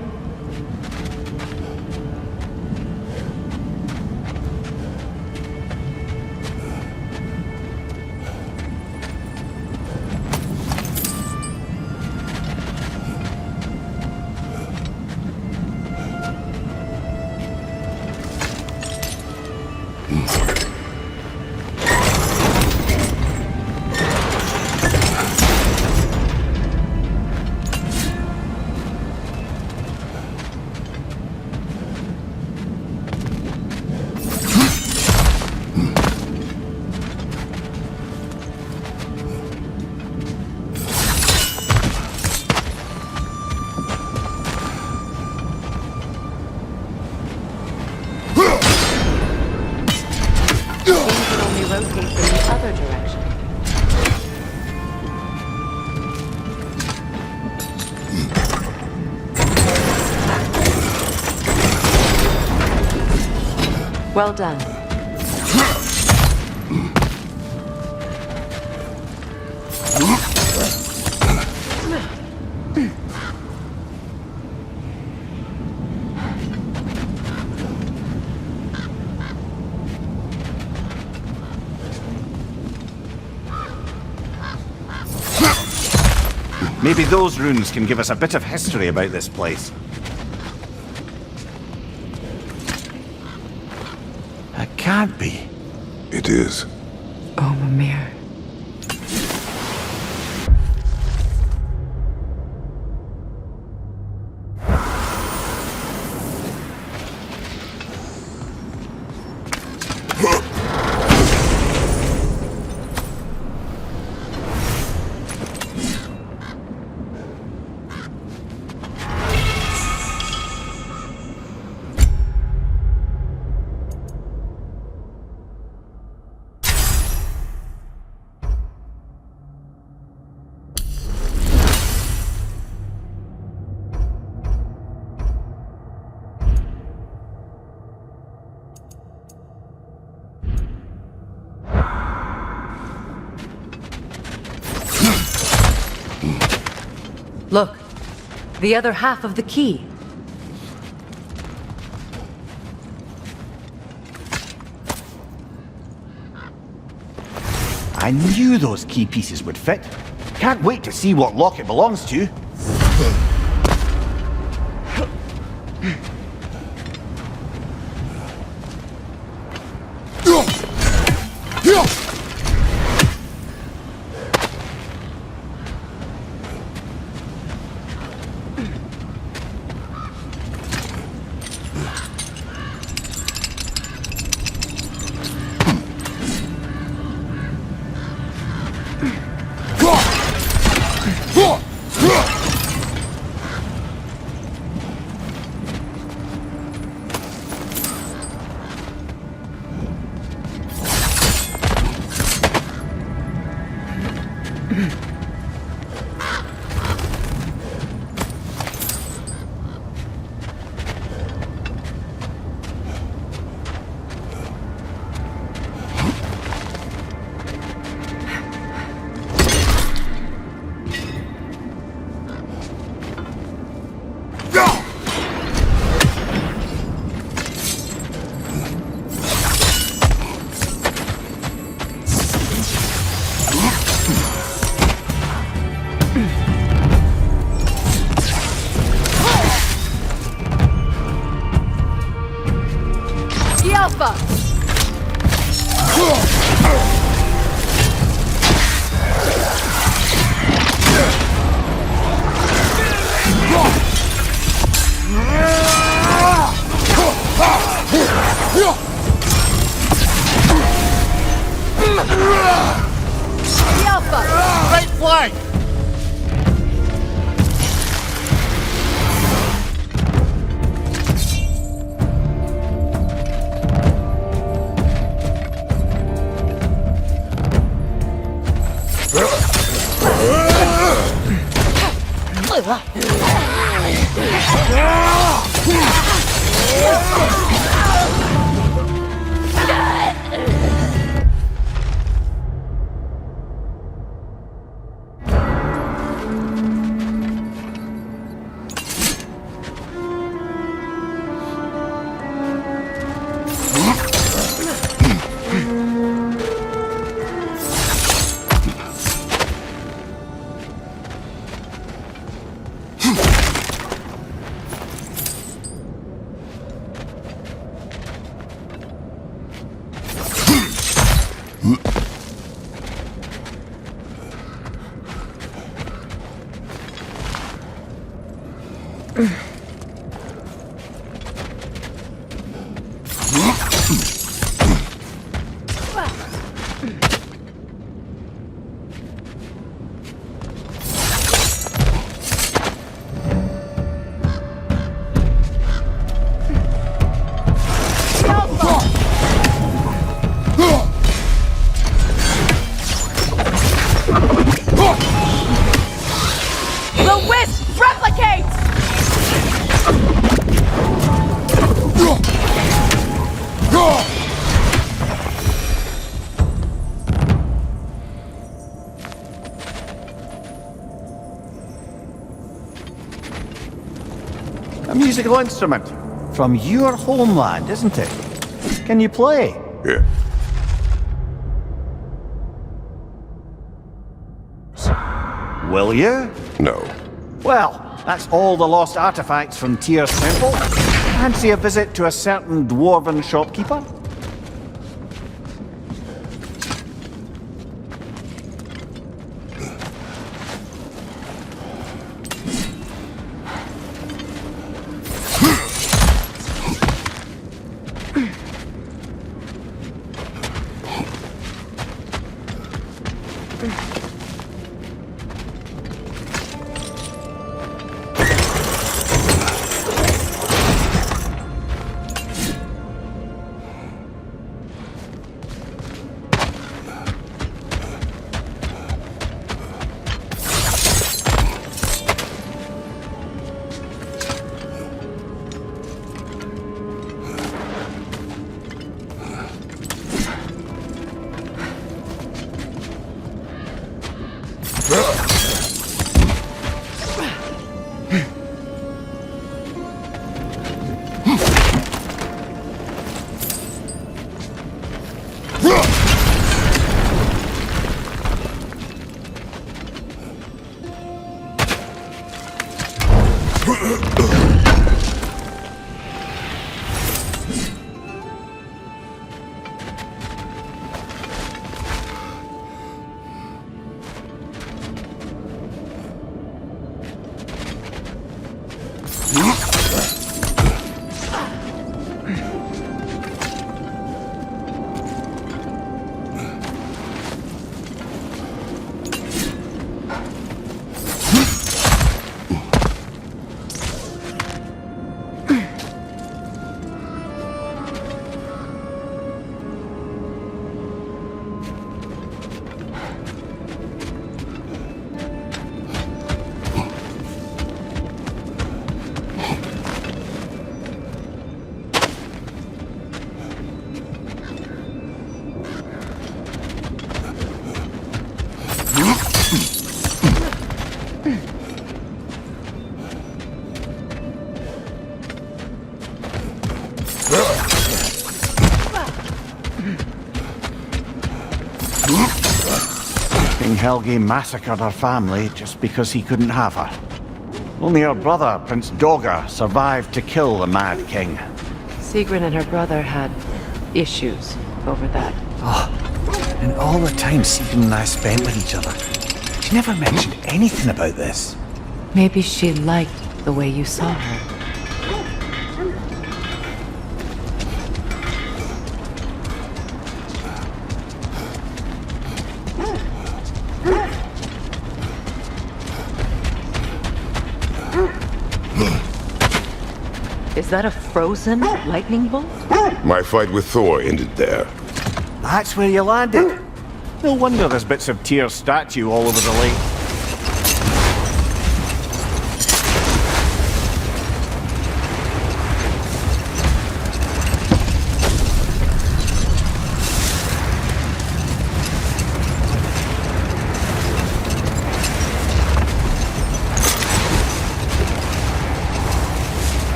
Well done. Maybe those runes can give us a bit of history about this place. It can't be. It is. Oh, Mimir. Look, the other half of the key. I knew those key pieces would fit. Can't wait to see what lock it belongs to. Right flank! A musical instrument from your homeland, isn't it? Can you play? Yeah. Will you? No. Well, that's all the lost artifacts from Tyr's temple. Fancy a visit to a certain dwarven shopkeeper? Helgi massacred her family just because he couldn't have her. Only her brother, Prince Draugr, survived to kill the Mad King. Sigrun and her brother had issues over that. And all the time Sigrun and I spent with each other, she never mentioned anything about this. Maybe she liked the way you saw her. Is that a frozen lightning bolt? My fight with Thor ended there. That's where you landed. No wonder there's bits of Tyr's statue all over the lake.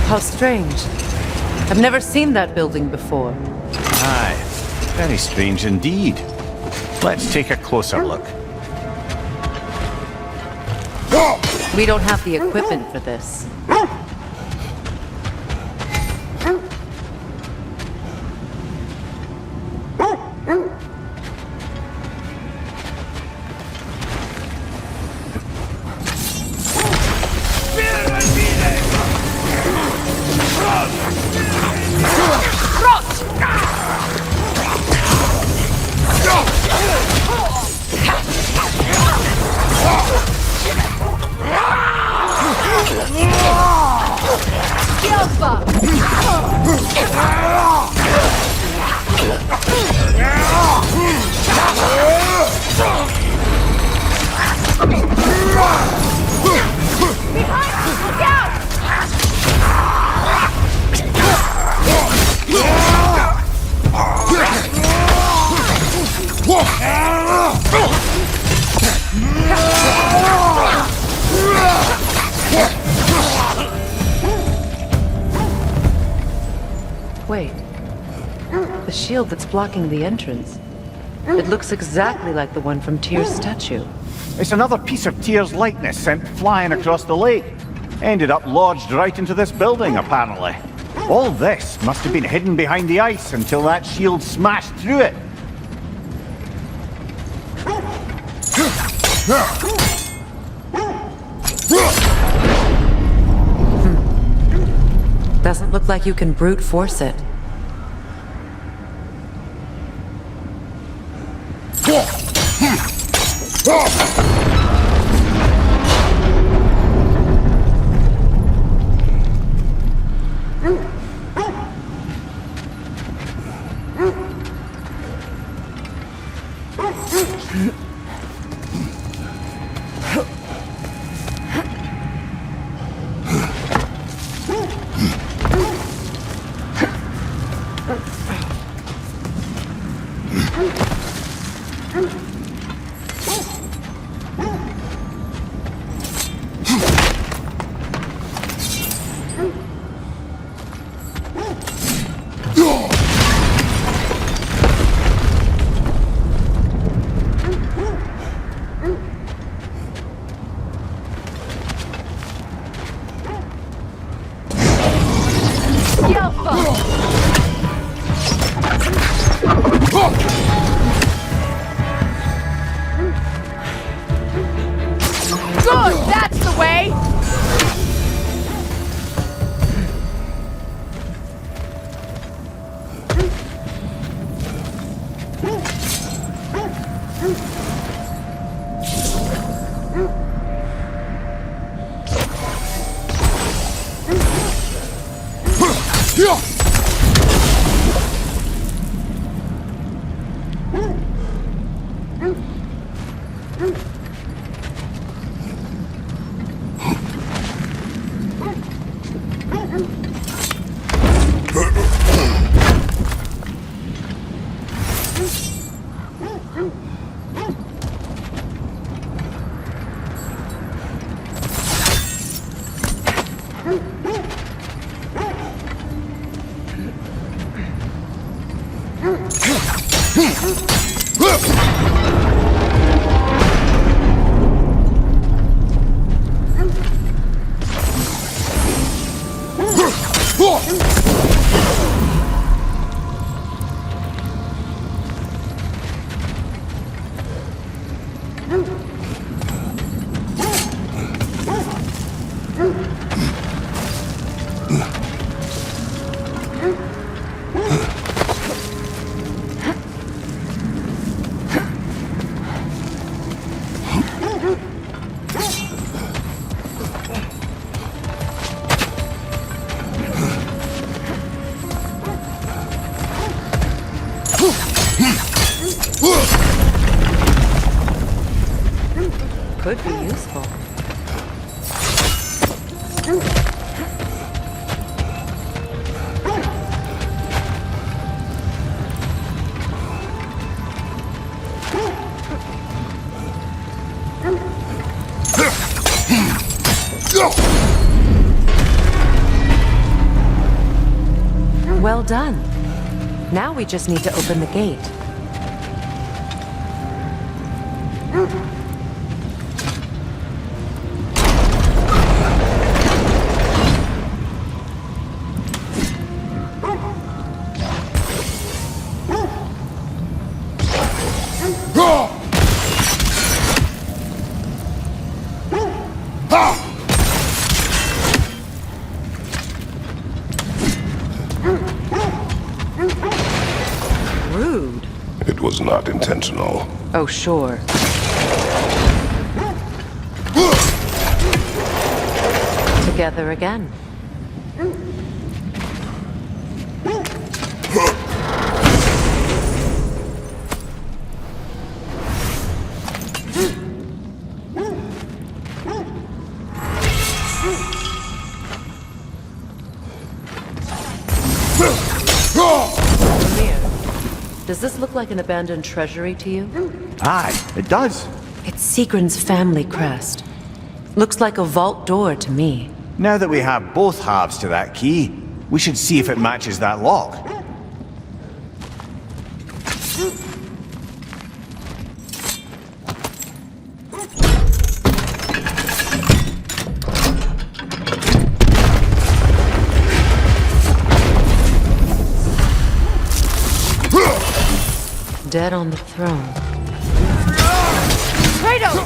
How strange. I've never seen that building before. Aye, very strange indeed. Let's take a closer look. We don't have the equipment for this. Wait. The shield that's blocking the entrance. It looks exactly like the one from Tyr's statue. It's another piece of Tyr's likeness sent flying across the lake. Ended up lodged right into this building, apparently. All this must have been hidden behind the ice until that shield smashed through it. Doesn't look like you can brute force it. Could be useful. Well done. Now we just need to open the gate. Rude. It was not intentional. Oh, sure. Together again. Does this look like an abandoned treasury to you? Aye, it does. It's Sigrun's family crest. Looks like a vault door to me. Now that we have both halves to that key, we should see if it matches that lock. Dead on the throne. Kratos!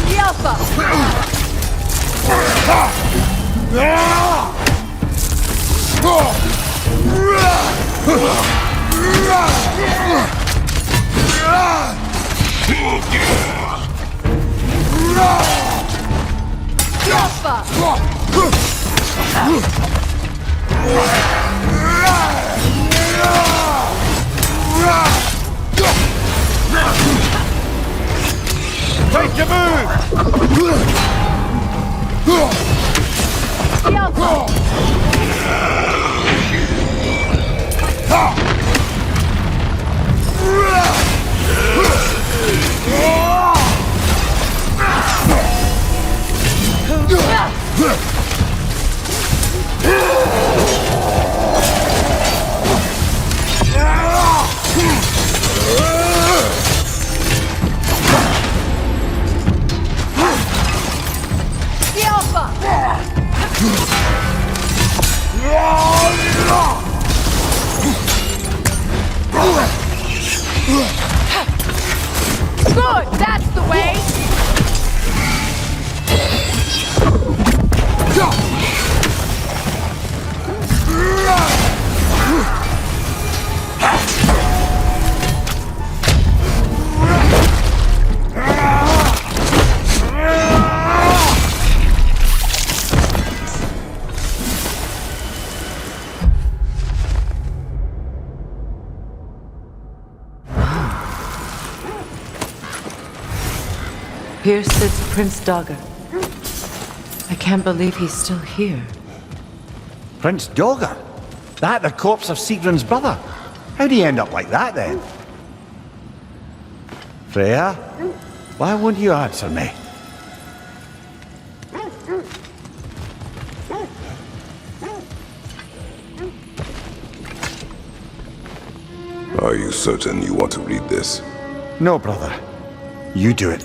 Yelpa! Take your move! Good, that's the way! Here sits Prince Draugr. I can't believe he's still here. Prince Draugr? That the corpse of Sigrun's brother? How'd he end up like that then? Freya? Why won't you answer me? Are you certain you want to read this? No, brother. You do it.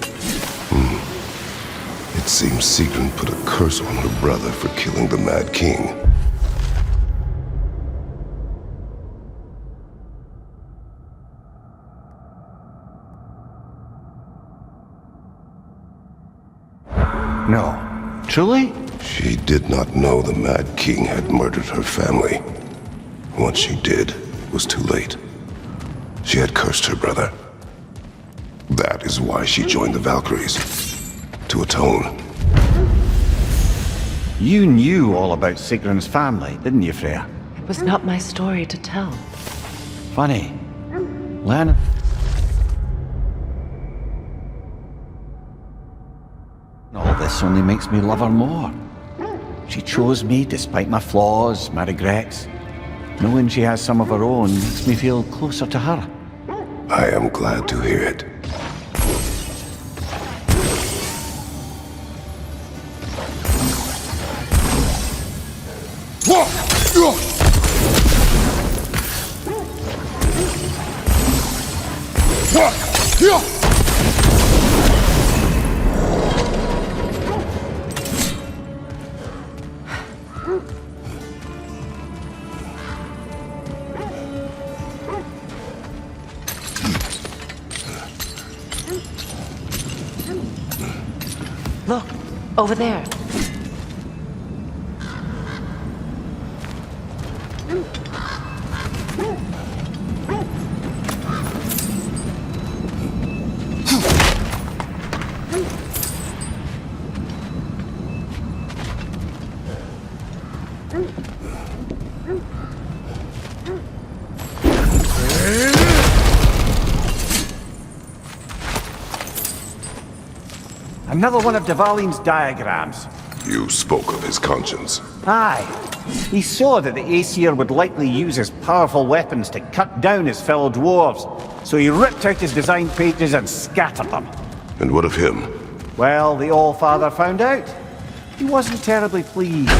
It seems Sigrun put a curse on her brother for killing the Mad King. No. Truly? She did not know the Mad King had murdered her family. Once she did, it was too late. She had cursed her brother. That is why she joined the Valkyries. To atone. You knew all about Sigrun's family, didn't you, Freya? It was not my story to tell. Funny. Len... All this only makes me love her more. She chose me despite my flaws, my regrets. Knowing she has some of her own makes me feel closer to her. I am glad to hear it. Look, over there. Another one of Dvalin's diagrams. You spoke of his conscience. Aye. He saw that the Aesir would likely use his powerful weapons to cut down his fellow dwarves, so he ripped out his design pages and scattered them. And what of him? Well, the All-Father found out. He wasn't terribly pleased.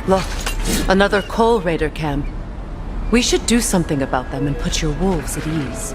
Look, another coal raider camp. We should do something about them and put your wolves at ease.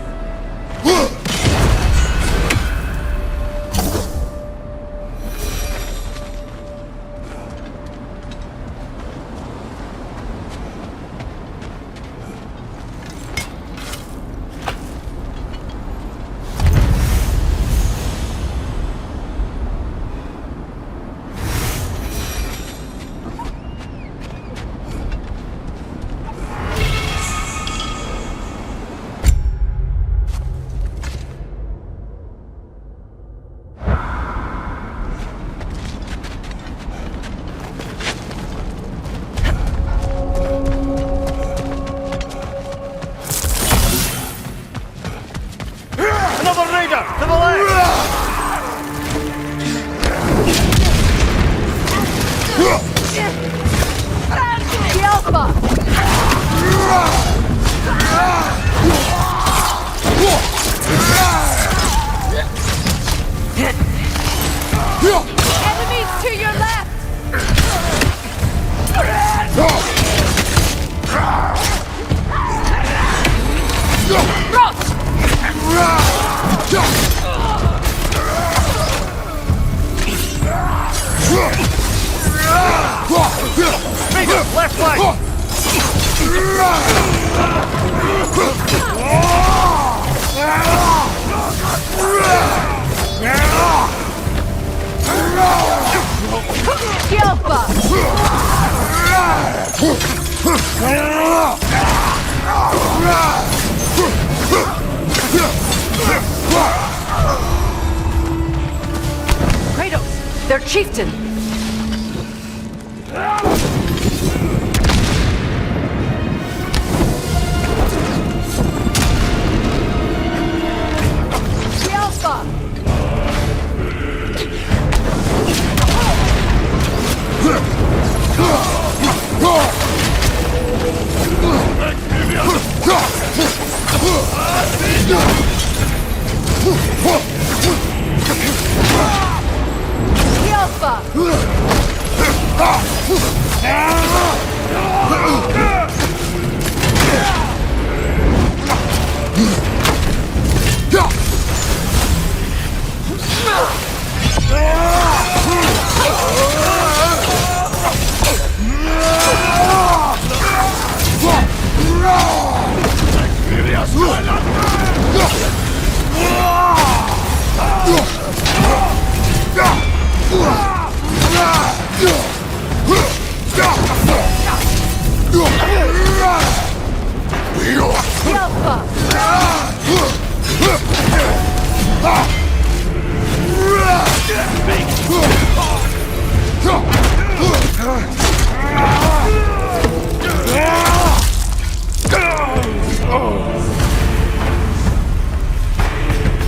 Kratos! Their chieftain!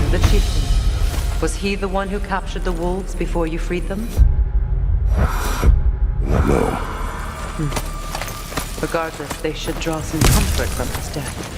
The chieftain. Was he the one who captured the wolves before you freed them? No. Regardless, they should draw some comfort from his death.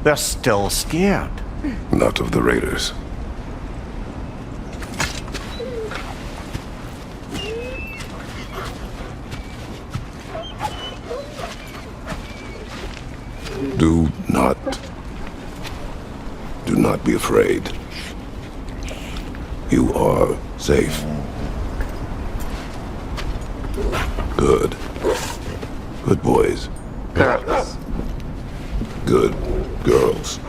They're still scared. Not of the raiders. Do not be afraid. You are safe. Good. Good boys. Girls. Good girls.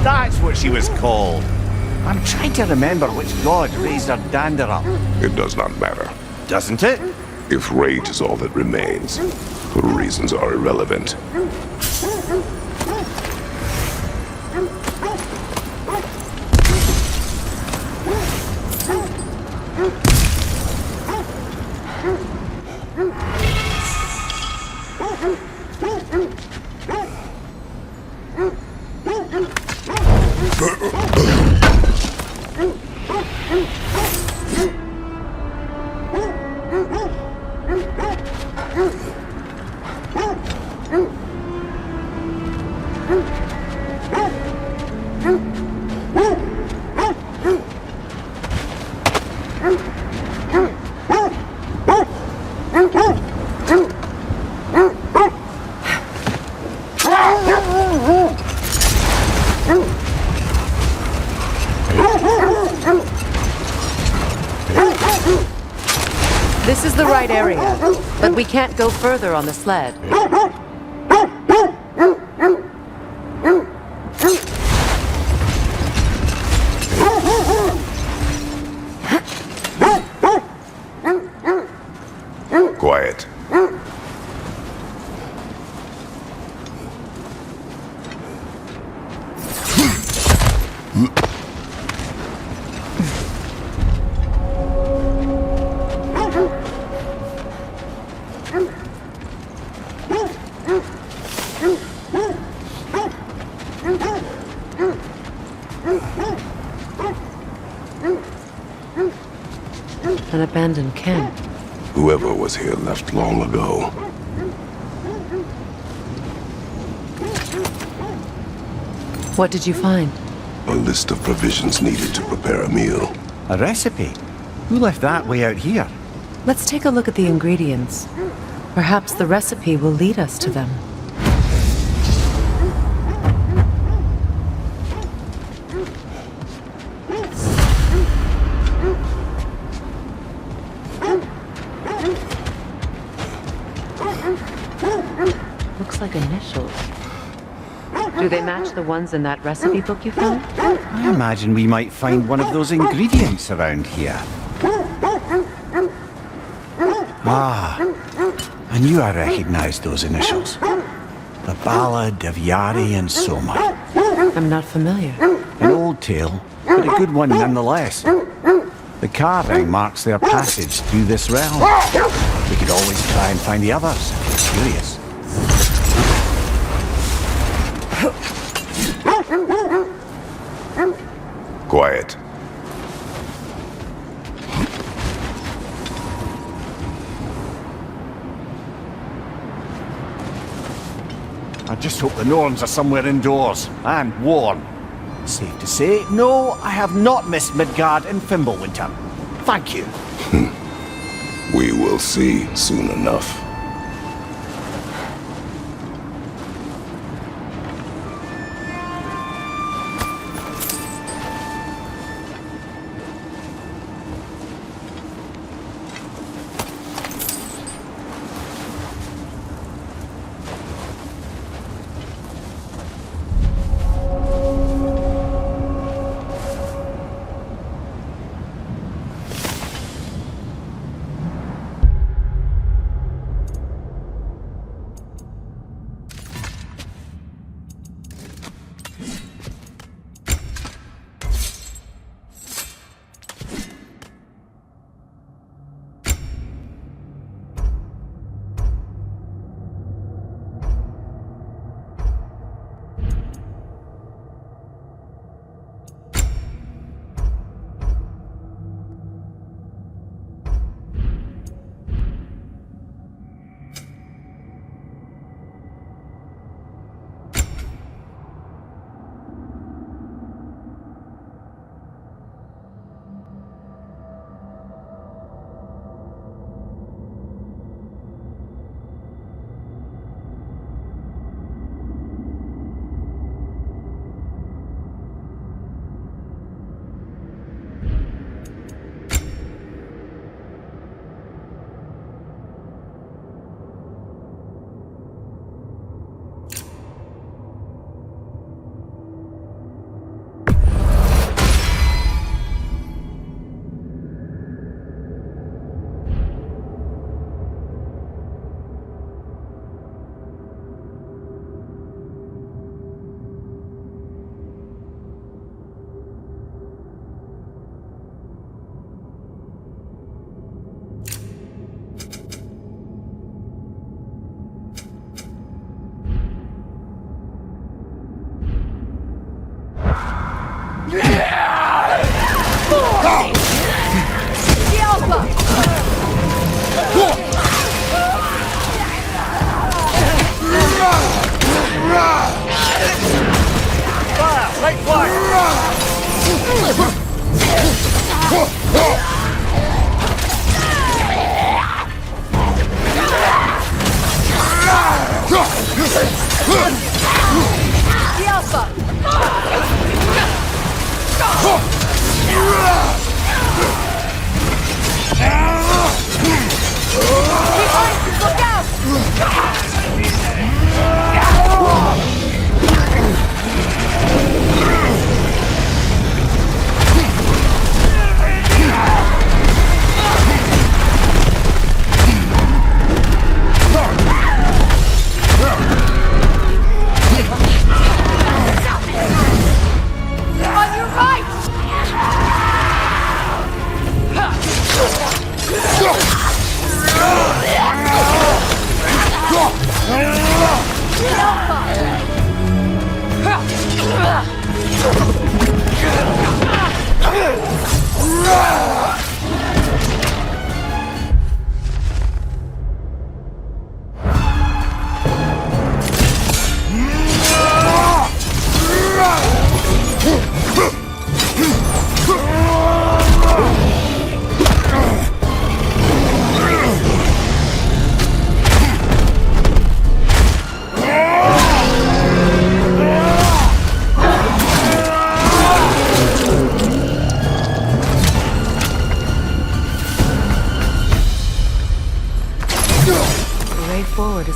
That's what she was called. I'm trying to remember which god raised her dander up. It does not matter. Doesn't it? If rage is all that remains, the reasons are irrelevant. This is the right area, but we can't go further on the sled. Quiet. An abandoned camp. Whoever was here left long ago. What did you find? A list of provisions needed to prepare a meal. A recipe? Who left that way out here? Let's take a look at the ingredients. Perhaps the recipe will lead us to them. Looks like initials. Do they match the ones in that recipe book you found? I imagine we might find one of those ingredients around here. Ah, I knew I recognized those initials. The Ballad of Yari and Soma. I'm not familiar. An old tale, but a good one nonetheless. The carving marks their passage through this realm. We could always try and find the others, if you're curious. Quiet. I just hope the Norns are somewhere indoors, and warm. Safe to say, no, I have not missed Midgard and Fimbulwinter. Thank you. We will see soon enough.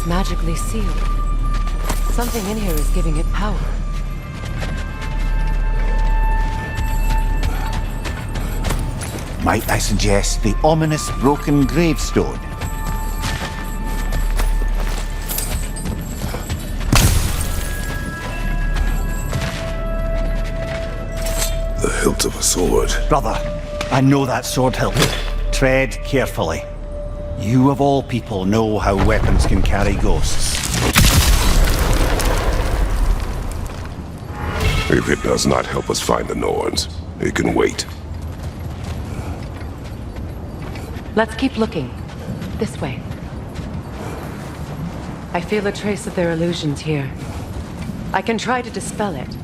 Magically sealed. Something in here is giving it power. Might I suggest the ominous broken gravestone? The hilt of a sword. Brother, I know that sword hilt. Tread carefully. You of all people know how weapons can carry ghosts. If it does not help us find the Norns, it can wait. Let's keep looking. This way. I feel a trace of their illusions here. I can try to dispel it.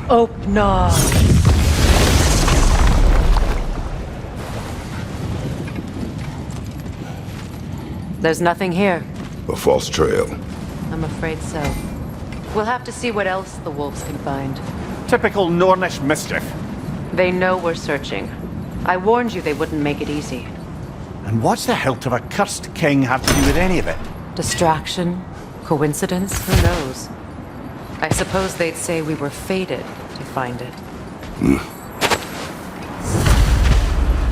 Oh, no. There's nothing here. A false trail. I'm afraid so. We'll have to see what else the wolves can find. Typical Nornish mischief. They know we're searching. I warned you they wouldn't make it easy. And what's the hilt of a cursed king have to do with any of it? Distraction? Coincidence? Who knows? I suppose they'd say we were fated to find it.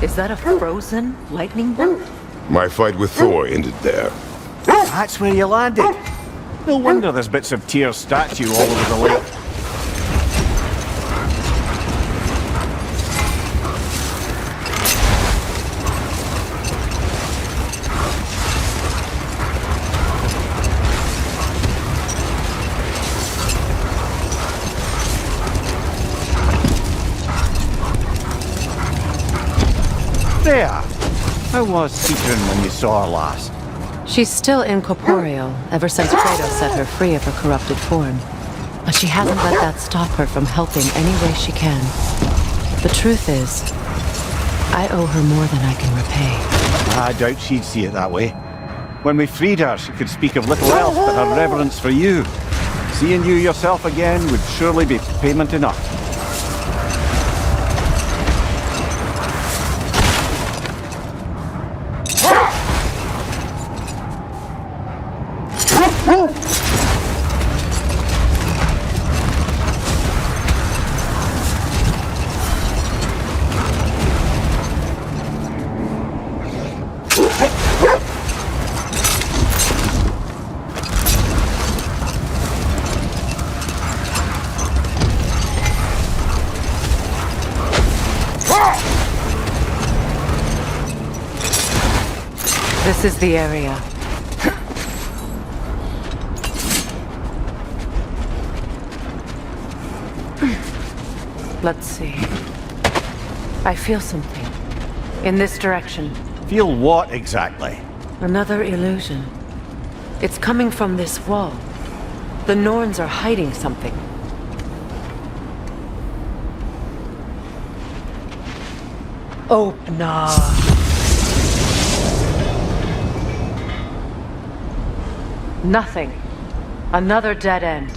Is that a frozen lightning bolt? My fight with Thor ended there. That's where you landed. No wonder there's bits of Tyr's statue all over the lake. There! How was Sigrun when you saw her last? She's still incorporeal, ever since Kratos set her free of her corrupted form. But she hasn't let that stop her from helping any way she can. The truth is, I owe her more than I can repay. I doubt she'd see it that way. When we freed her, she could speak of little else but her reverence for you. Seeing you yourself again would surely be payment enough. This is the area. Let's see. I feel something. In this direction. Feel what exactly? Another illusion. It's coming from this wall. The Norns are hiding something. Opener. Nothing. Another dead end.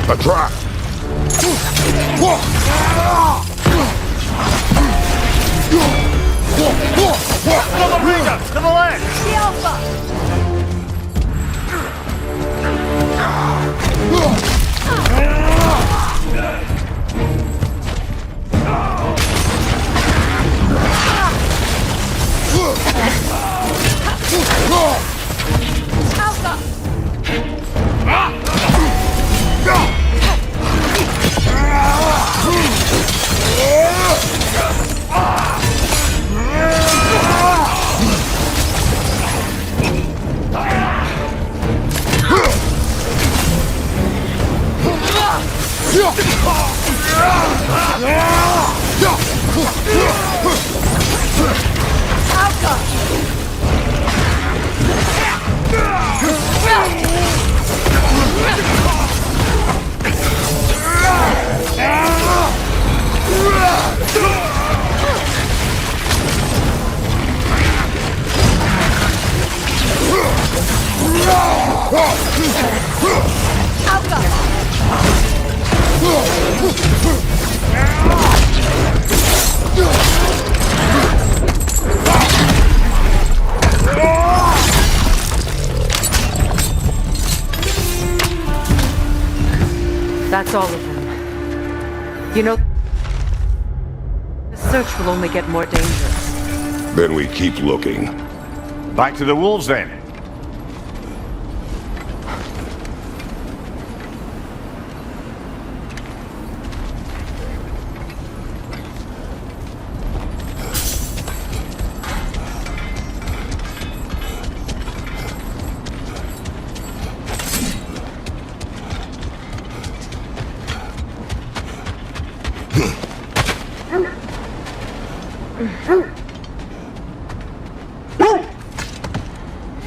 A trap! To the left! The Alpha! That's all of them. You know, the search will only get more dangerous. Then we keep looking. Back to the wolves then.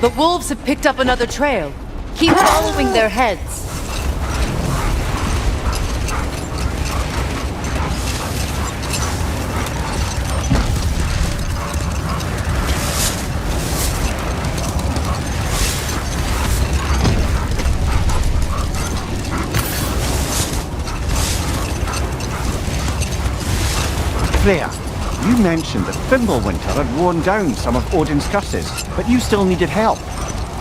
The wolves have picked up another trail. Keep following their heads. Freya, you mentioned that Fimbulwinter had worn down some of Odin's curses, but you still needed help.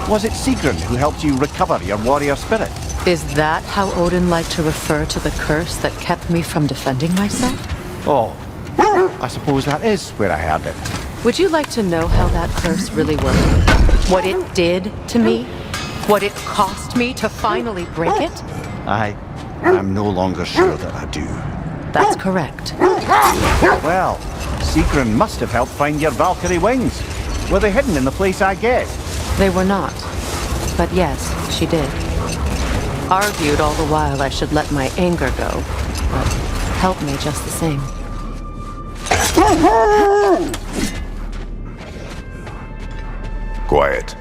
Was it Sigrun who helped you recover your warrior spirit? Is that how Odin liked to refer to the curse that kept me from defending myself? Oh, I suppose that is where I heard it. Would you like to know how that curse really worked? What it did to me? What it cost me to finally break it? I'm no longer sure that I do. That's correct. Well, Sigrun must have helped find your Valkyrie wings. Were they hidden in the place I guessed? They were not. But yes, she did. Argued all the while I should let my anger go, but helped me just the same. Quiet.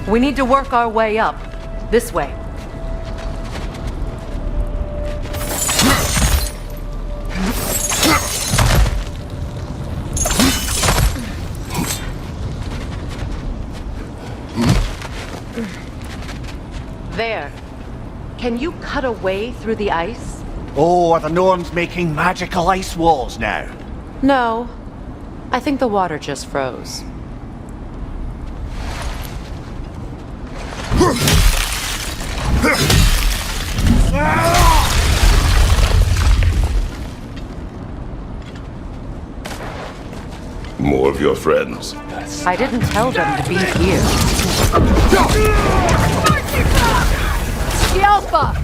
We need to work our way up. This way. There. Can you cut a way through the ice? Oh, are the Norns making magical ice walls now? No. I think the water just froze. More of your friends. I didn't tell them to be here. The Alpha!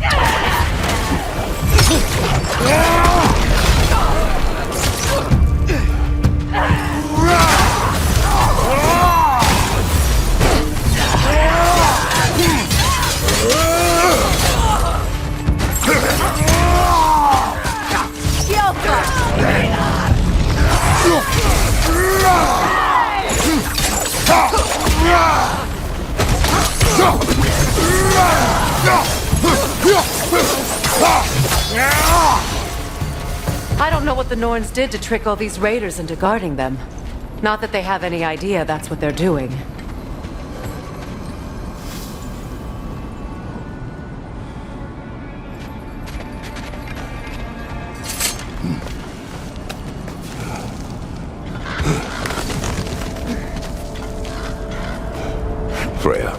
I don't know what the Norns did to trick all these raiders into guarding them. Not that they have any idea that's what they're doing. Freya,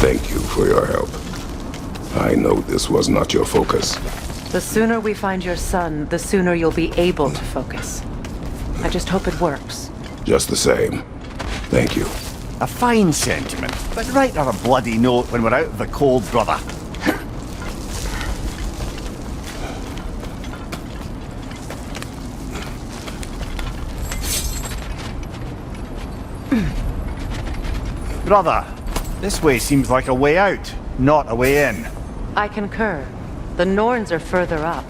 thank you for your help. I know this was not your focus. The sooner we find your son, the sooner you'll be able to focus. I just hope it works. Just the same, thank you. A fine sentiment, but write her a bloody note when we're out of the cold, brother. Brother, this way seems like a way out, not a way in. I concur. The Norns are further up.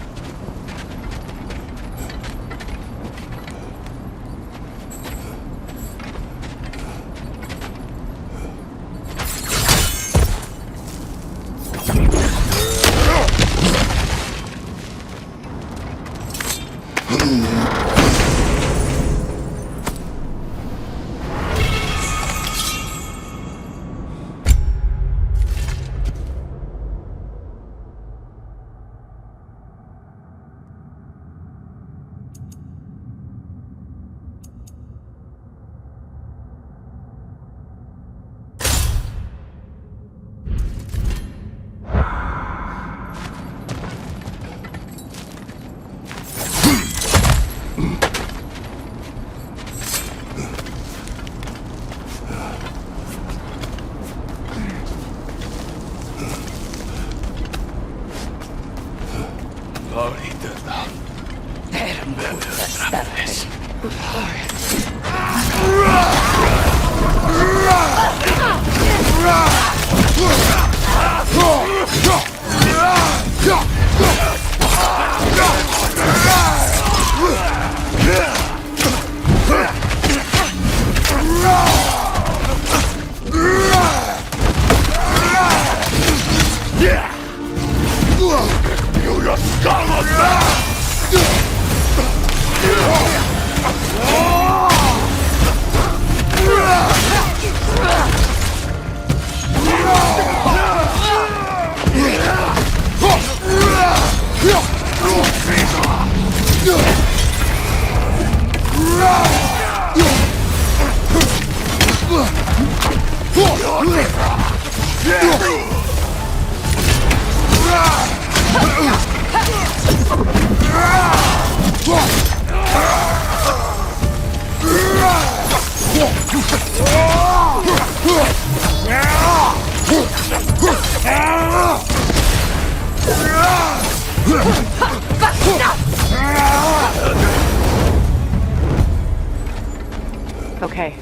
Okay,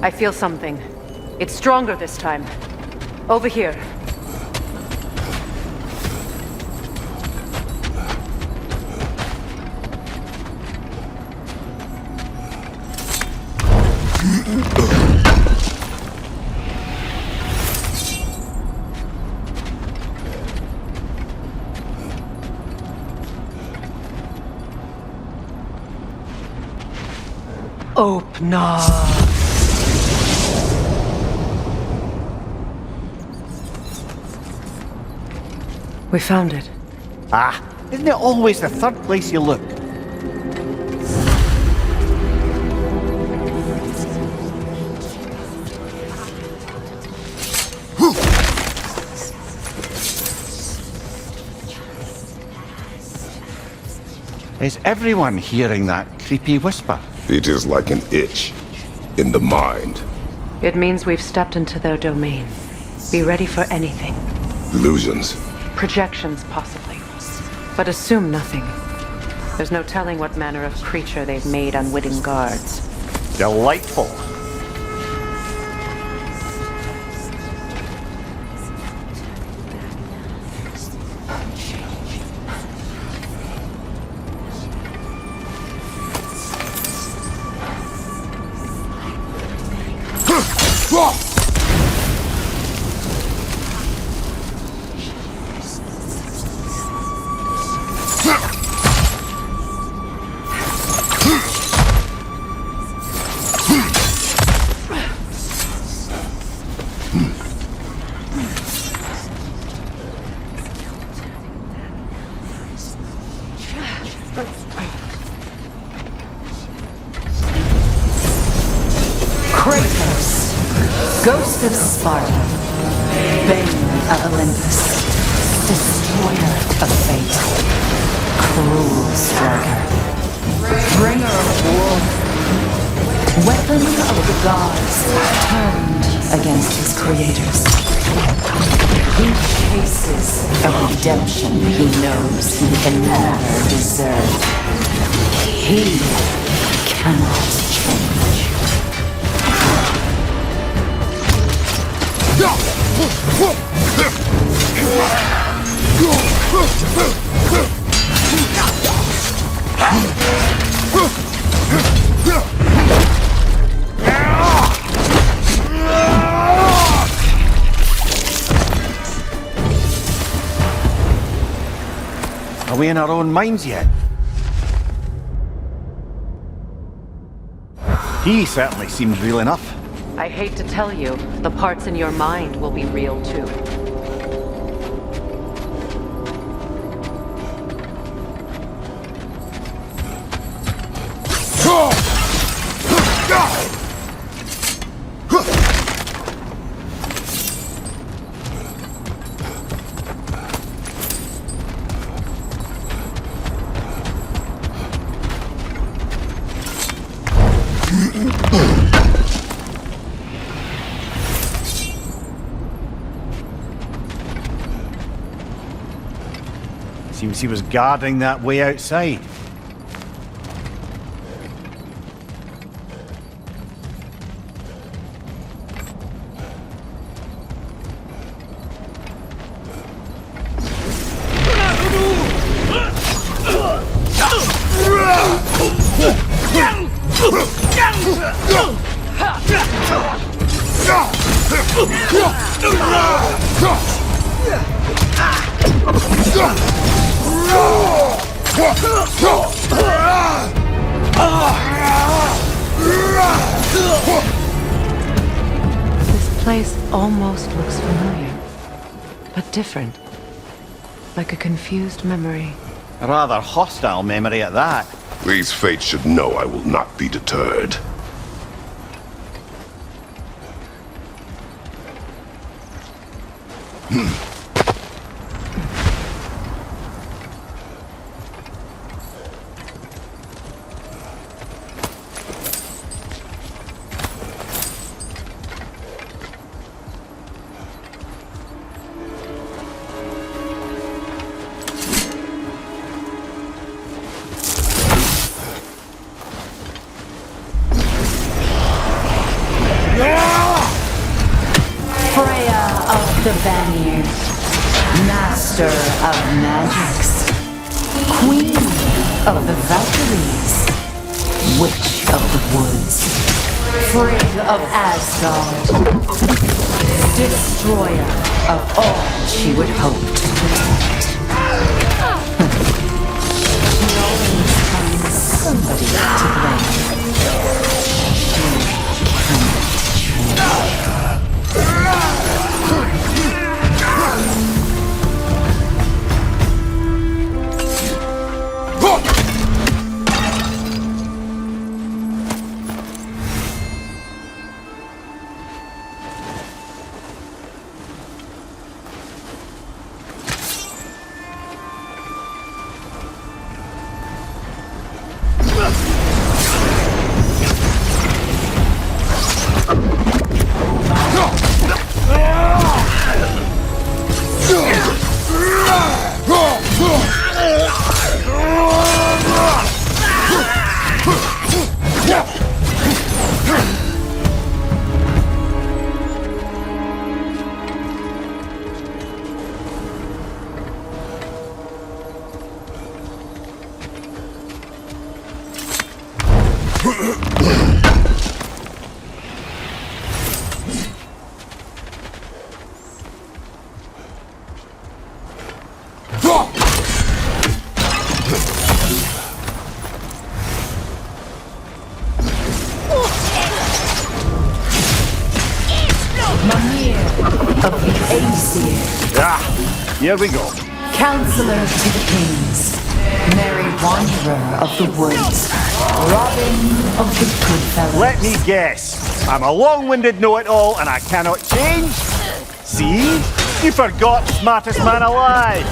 I feel something. It's stronger this time. Over here. Open up. We found it. Ah, isn't it always the third place you look? Is everyone hearing that creepy whisper? It is like an itch in the mind. It means we've stepped into their domain. Be ready for anything. Illusions. Projections, possibly. But assume nothing. There's no telling what manner of creature they've made unwitting guards. Delightful. Kratos, ghost of Sparta, bane of Olympus, destroyer of fate, cruel striker, bringer of war, weapon of the gods turned against his creators. He chases a redemption he knows he can never deserve. He cannot change. Are we in our own minds yet? He certainly seems real enough. I hate to tell you, the parts in your mind will be real too. Seems he was guarding that way outside. This place almost looks familiar, but different. Like a confused memory. A rather hostile memory at that. These fates should know I will not be deterred. The Vanir, master of magics, queen of the Valkyries, witch of the woods, Frigg of Asgard, destroyer of all she would hope to protect. She always finds somebody to blame. She cannot change. Of the Aesir, Ah, here we go. Counselor to the Kings, Merry Wanderer of the Woods, Robin of the Goodfellows. Let me guess. I'm a long-winded know-it-all and I cannot change? See? You forgot smartest man alive.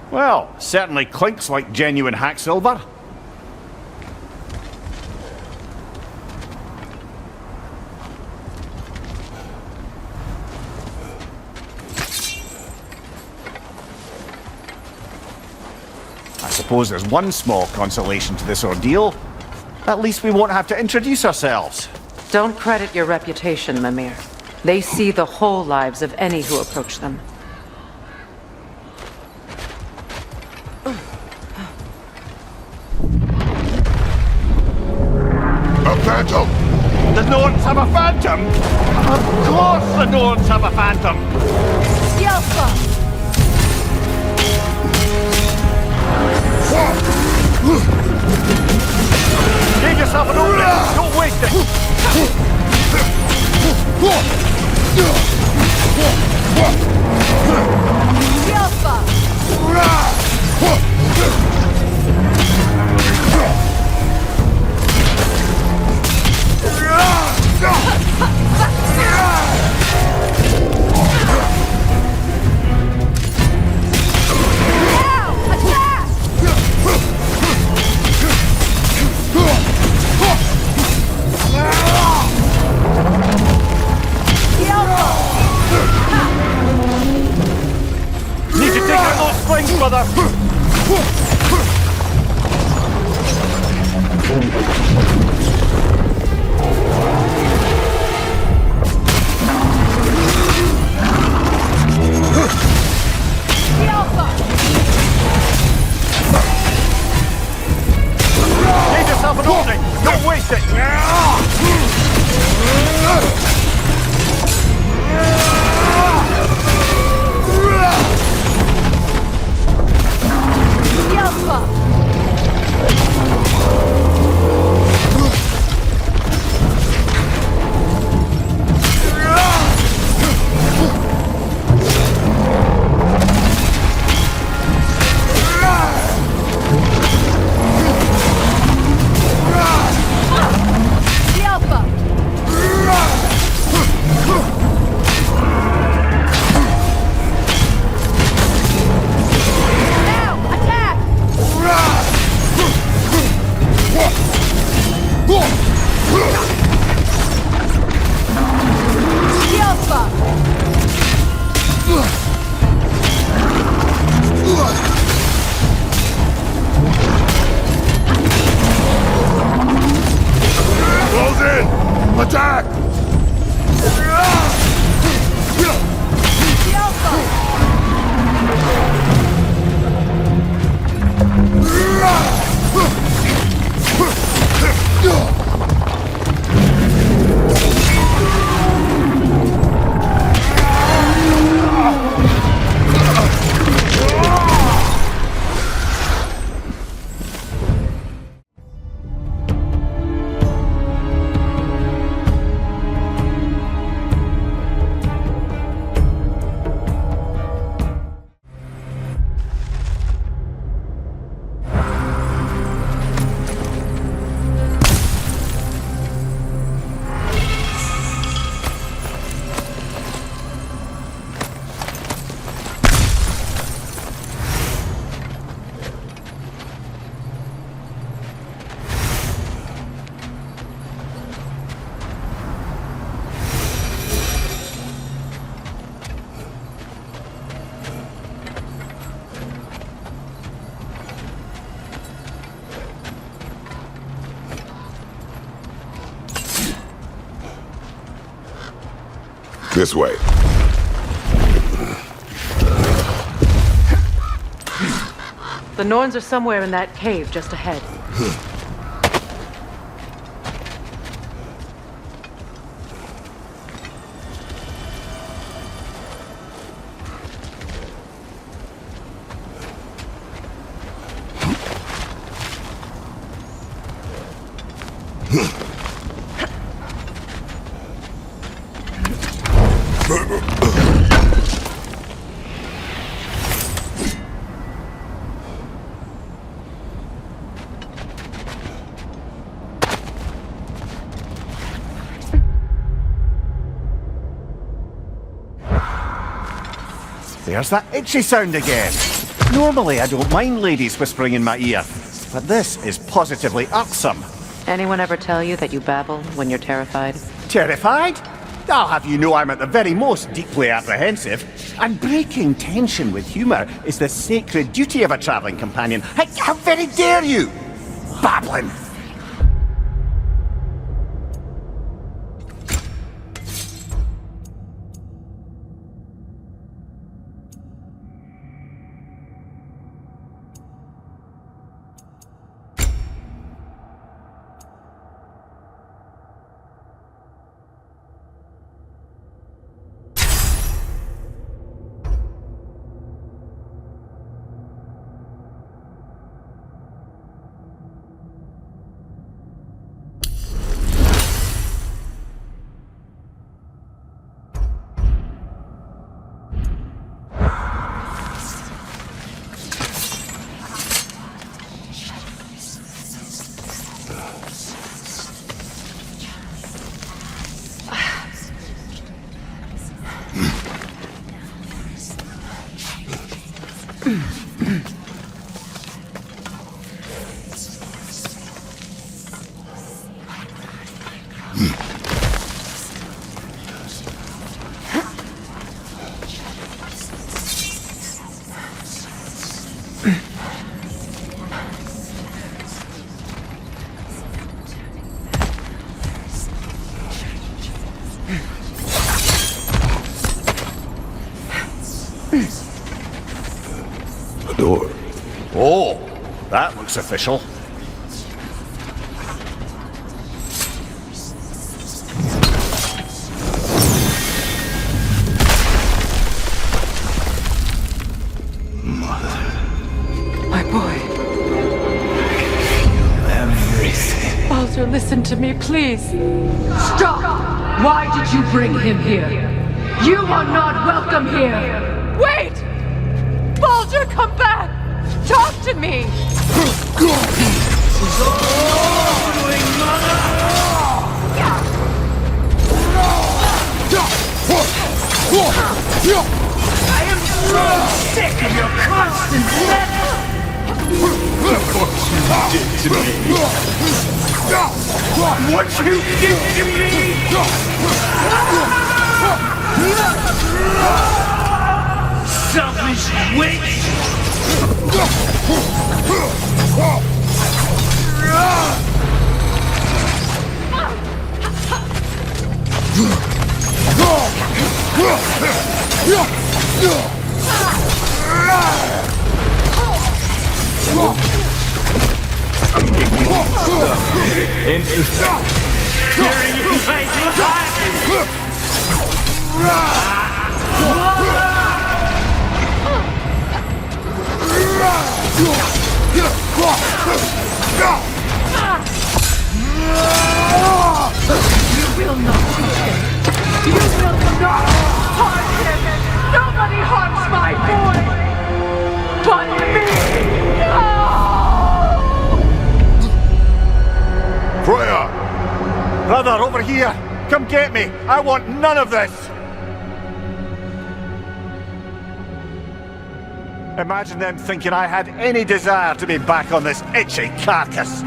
Well, certainly clinks like genuine hack silver. I suppose there's one small consolation to this ordeal. At least we won't have to introduce ourselves. Don't credit your reputation, Mimir. They see the whole lives of any who approach them. Phantom! The Norse have a phantom? Of course the Norse have a phantom! Give yourself an opening! Don't waste Need to take out those slings, brother! Give yourself an opening! Don't waste it! This way. The Norns are somewhere in that cave just ahead. There's that itchy sound again. Normally I don't mind ladies whispering in my ear, but this is positively irksome. Anyone ever tell you that you babble when you're terrified? Terrified? I'll have you know I'm at the very most deeply apprehensive. And breaking tension with humour is the sacred duty of a travelling companion. How very dare you! Babbling! Door. Oh, that looks official. My boy. Everything. Baldur, listen to me, please. Stop! Why did you bring him here? You are not welcome here! Wait! Baldur, come back! Talk to me! I am so sick of your constant threats! What you did to me! Selfish witch! Nobody harms my boy! But me! No! Freya! Brother, over here! Come get me! I want none of this! Imagine them thinking I had any desire to be back on this itchy carcass.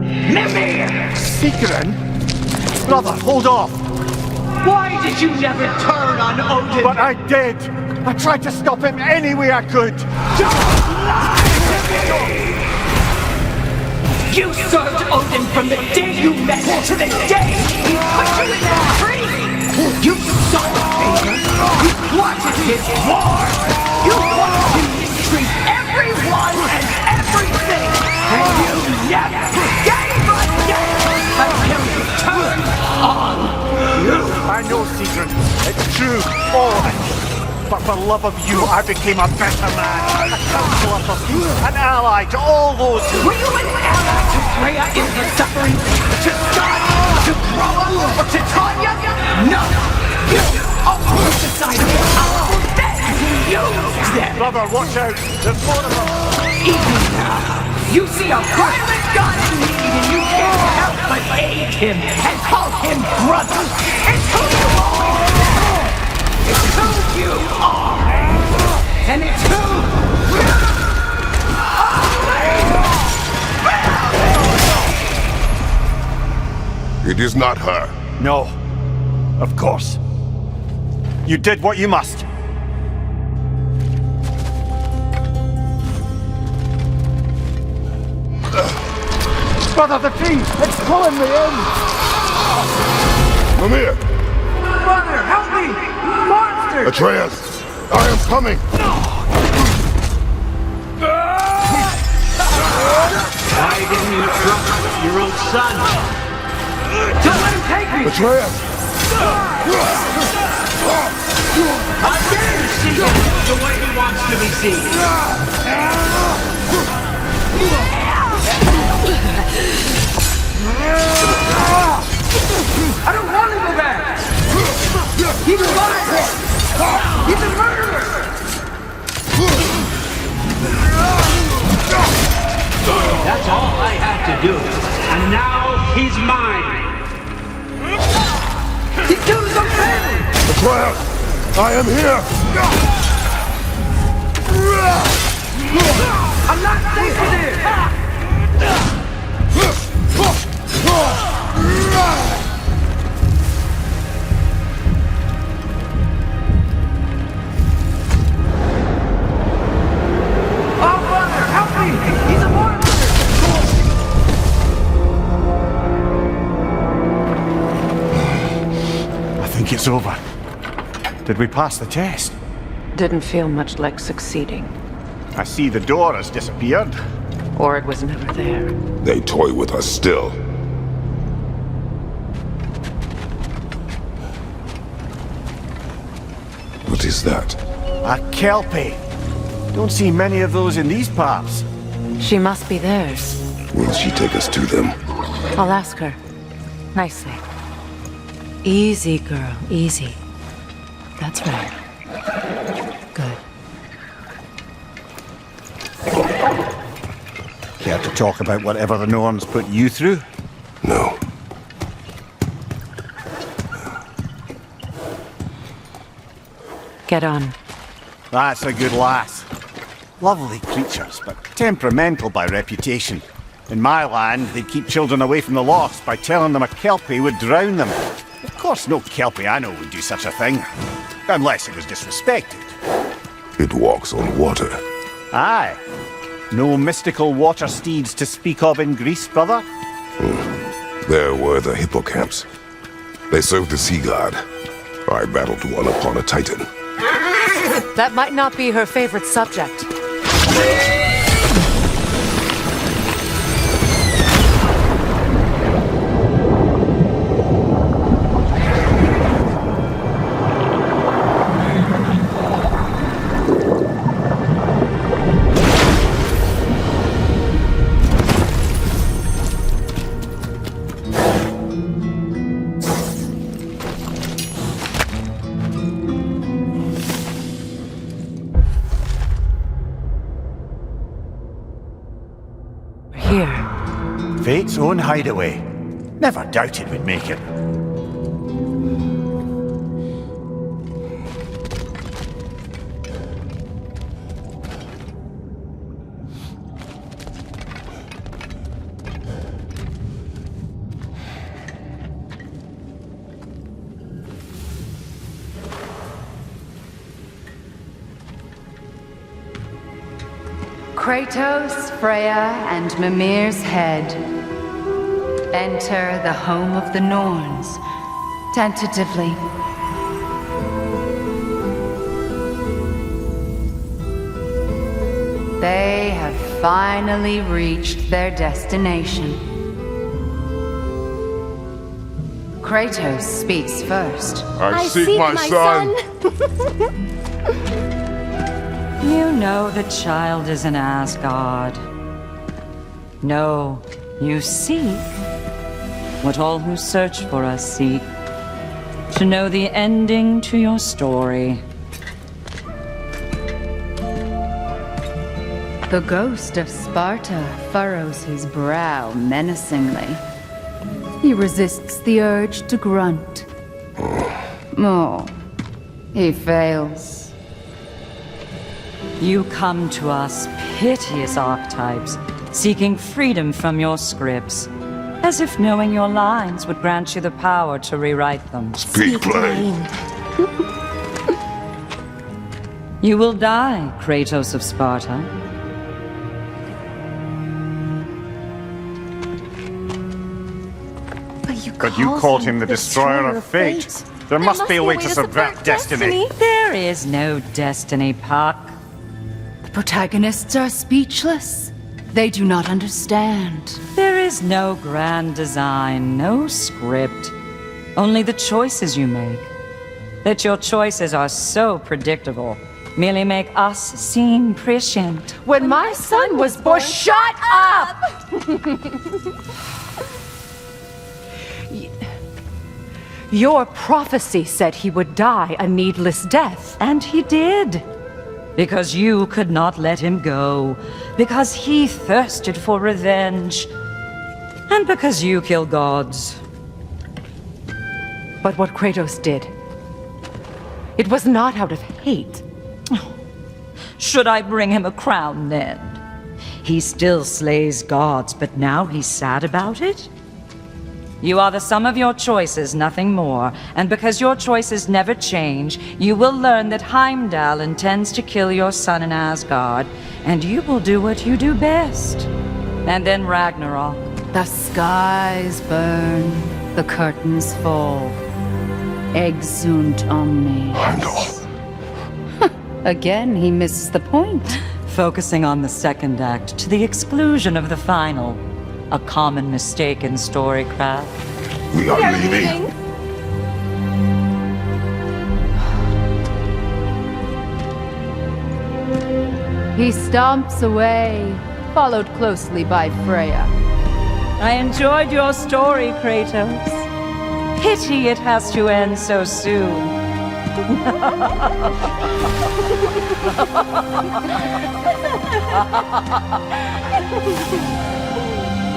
Mimir! Sigrun? Brother, hold off! Why did you never turn on Odin? But I did! I tried to stop him any way I could! Don't lie to me! You served Odin from the day you met to the day he put you in that tree! You sought favor! You plotted his war! You watched him mistreat everyone and everything! And you never gave a damn until you turned on you! I know, Sigrun. It's true, all of it. But for love of you, I became a better man, a counselor for peace, an ally to all those who... Were you an ally to Freya in her suffering? To Scott? To Groa? Or to Tanya? No! You almost decided how then you used them! Brother, watch out! There's more of them! Even now, you see a violent god in need and you can't help but aid him and call him brother! It's who you always been! It's who you are! And it's who you are! It is not her. No. Of course. You did what you must. Brother, the tree! It's pulling me in! Mimir! Brother, help me! Monster! Atreus! I am coming! Why didn't you trust your own son? Don't let him take me! Atreus! How dare you see him the way he wants to be seen? I don't want to go back! He's alive! He's a murderer! That's all I had to do. And now he's mine. He killed his own family! Atreus! I am here! I'm not safe in here! Oh, brother, help me! He's a monster! I think it's over. Did we pass the test? Didn't feel much like succeeding. I see the door has disappeared. Or it was never there. They toy with us still. What is that? A Kelpie. Don't see many of those in these parts. She must be theirs. Will she take us to them? I'll ask her. Nicely. Easy, girl. Easy. That's right. Good. Care to talk about whatever the Norns put you through? No. Get on. That's a good lass. Lovely creatures, but temperamental by reputation. In my land, they'd keep children away from the lost by telling them a Kelpie would drown them. Of course, no Kelpie I know would do such a thing. Unless it was disrespected. It walks on water. Aye. No mystical water steeds to speak of in Greece, brother? There were the hippocamps. They served the sea god. I battled one upon a titan. That might not be her favorite subject. Fate's own hideaway. Never doubted we'd make it. Kratos, Freya, and Mimir's head. Enter the home of the Norns, tentatively. They have finally reached their destination. Kratos speaks first. I seek my son. You know the child is in Asgard. No, you seek what all who search for us seek. To know the ending to your story. The ghost of Sparta furrows his brow menacingly. He resists the urge to grunt. Oh, he fails. You come to us, piteous archetypes, seeking freedom from your scripts, as if knowing your lines would grant you the power to rewrite them. Speak plain. You will die, Kratos of Sparta. But you called him the destroyer of fate. There must be a way to subvert destiny. There is no destiny, Puck. The protagonists are speechless. They do not understand. There is no grand design, no script. Only the choices you make. That your choices are so predictable merely make us seem prescient. When my son was born, shut up! Your prophecy said he would die a needless death. And he did. Because you could not let him go. Because he thirsted for revenge. And because you kill gods. But what Kratos did, it was not out of hate. Should I bring him a crown then? He still slays gods, but now he's sad about it? You are the sum of your choices, nothing more. And because your choices never change, you will learn that Heimdall intends to kill your son in Asgard, and you will do what you do best. And then Ragnarok. The skies burn, the curtains fall. Exunt omnes. Heimdall. Again, he misses the point. Focusing on the second act to the exclusion of the final. A common mistake in storycraft. We are leaving. He stomps away, followed closely by Freya. I enjoyed your story, Kratos. Pity it has to end so soon.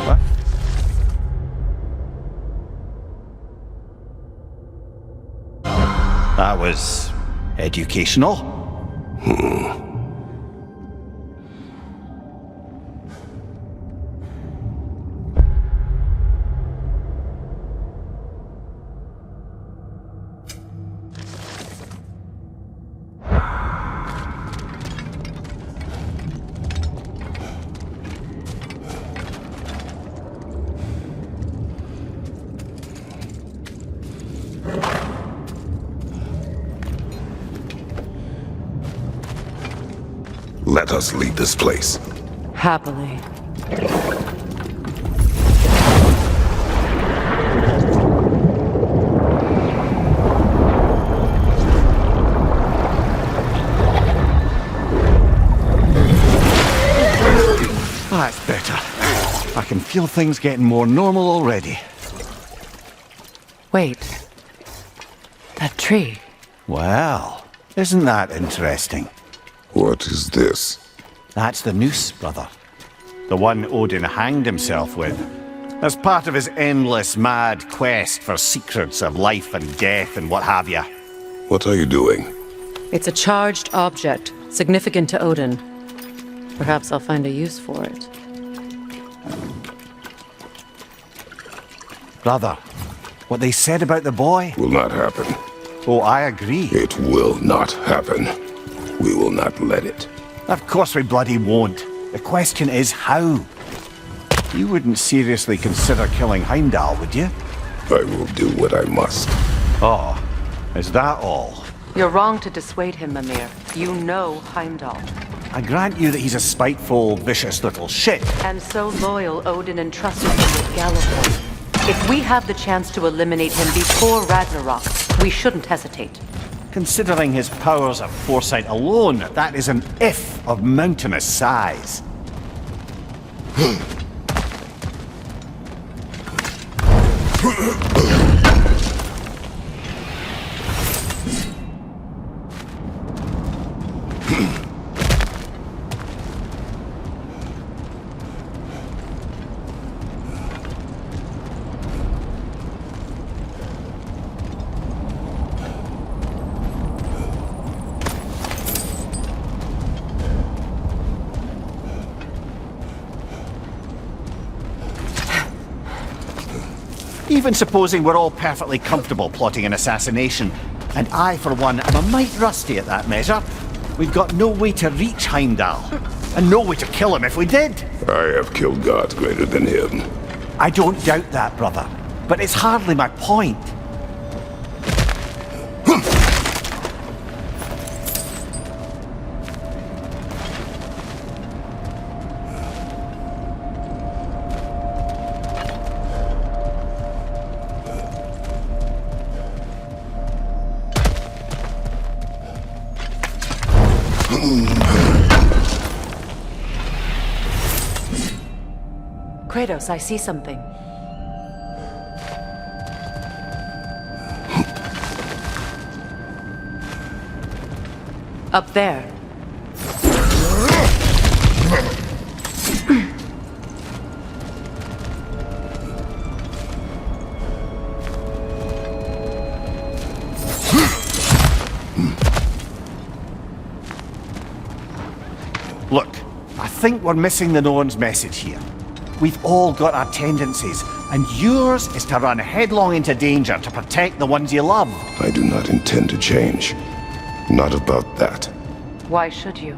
What? That was educational. Let us leave this place. Happily. That's better. I can feel things getting more normal already. Wait. That tree. Well, isn't that interesting? What is this? That's the noose, brother. The one Odin hanged himself with. As part of his endless, mad quest for secrets of life and death and what have you. What are you doing? It's a charged object, significant to Odin. Perhaps I'll find a use for it. Brother, what they said about the boy? Will not happen. Oh, I agree. It will not happen. We will not let it. Of course we bloody won't. The question is how? You wouldn't seriously consider killing Heimdall, would you? I will do what I must. Oh, is that all? You're wrong to dissuade him, Mimir. You know Heimdall. I grant you that he's a spiteful, vicious little shit. And so loyal, Odin entrusted him with Haglkorn. If we have the chance to eliminate him before Ragnarok, we shouldn't hesitate. Considering his powers of foresight alone, that is an if of mountainous size. Even supposing we're all perfectly comfortable plotting an assassination, and I, for one, am a mite rusty at that measure, we've got no way to reach Heimdall, and no way to kill him if we did. I have killed gods greater than him. I don't doubt that, brother, but it's hardly my point. Kratos, I see something. Up there. Look, I think we're missing the Norns' message here. We've all got our tendencies, and yours is to run headlong into danger to protect the ones you love. I do not intend to change. Not about that. Why should you?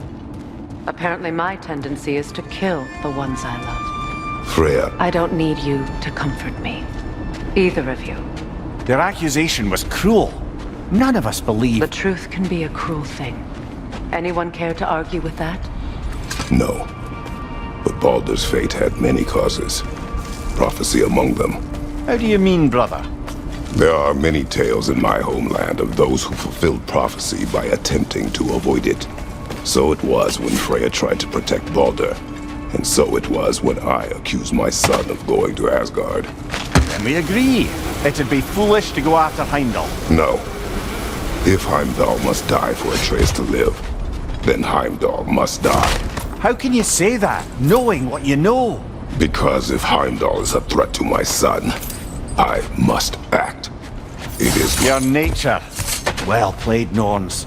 Apparently my tendency is to kill the ones I love. Freya, I don't need you to comfort me. Either of you. Their accusation was cruel. None of us believe... The truth can be a cruel thing. Anyone care to argue with that? no. But Baldur's fate had many causes. Prophecy among them. How do you mean, brother? There are many tales in my homeland of those who fulfilled prophecy by attempting to avoid it. So it was when Freya tried to protect Baldur. And so it was when I accused my son of going to Asgard. Then we agree. It'd be foolish to go after Heimdall. No. If Heimdall must die for Atreus to live, then Heimdall must die. How can you say that, knowing what you know? Because if Heimdall is a threat to my son, I must act. It is Your nature. Well played, Norns.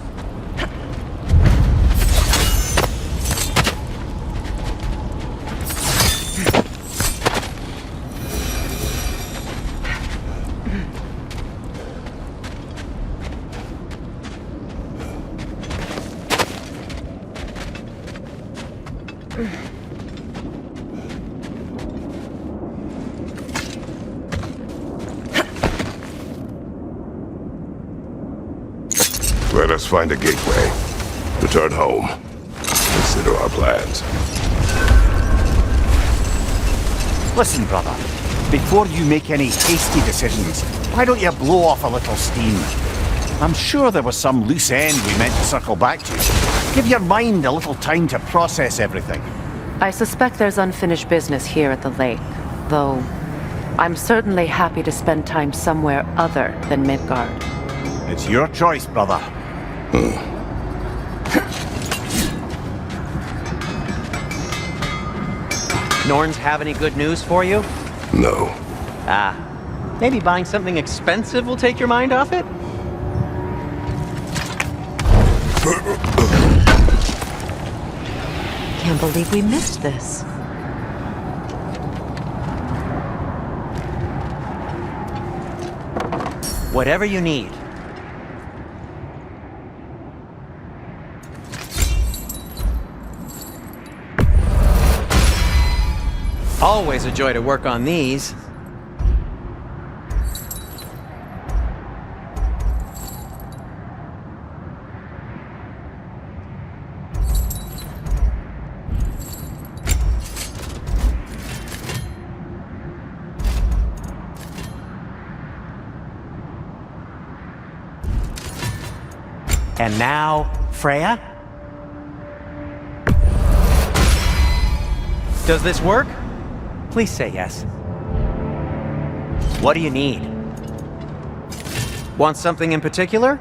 Let us find a gateway. Return home. Consider our plans. Listen, brother. Before you make any hasty decisions, why don't you blow off a little steam? I'm sure there was some loose end we meant to circle back to. Give your mind a little time to process everything. I suspect there's unfinished business here at the lake, though I'm certainly happy to spend time somewhere other than Midgard. It's your choice, brother. Norns have any good news for you? No. Ah, maybe buying something expensive will take your mind off it? Can't believe we missed this. Whatever you need. Always a joy to work on these. And now, Freya? Does this work? Please say yes. What do you need? Want something in particular?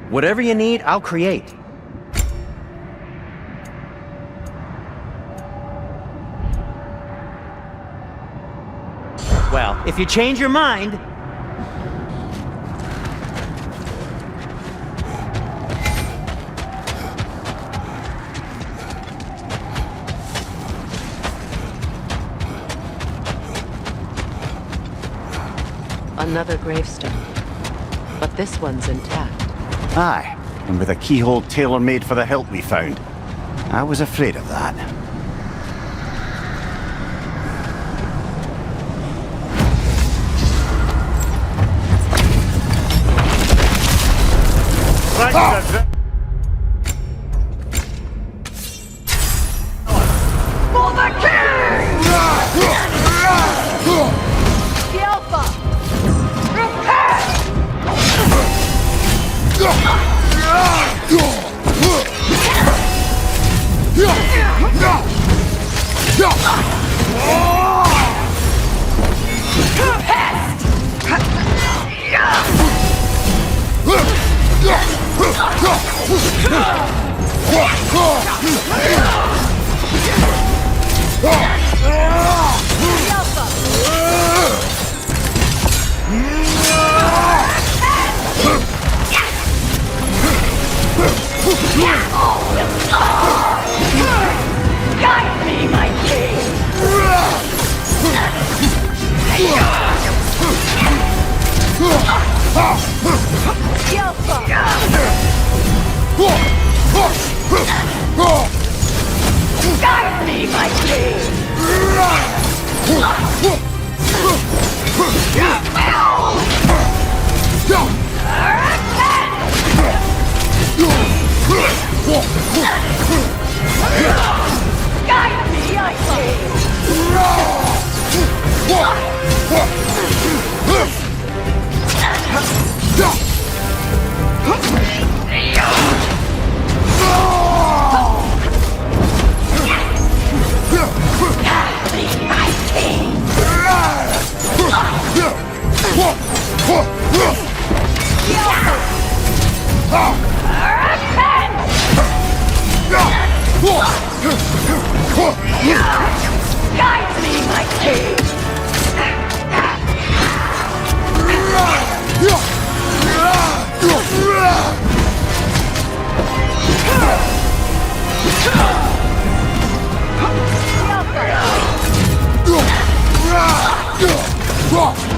Whatever you need, I'll create. Well, if you change your mind... Another gravestone. But this one's intact. Aye, and with a keyhole tailor-made for the hilt we found. I was afraid of that. For the king! The Alpha! Guide me, my king! Guide me, my king! Guide me, I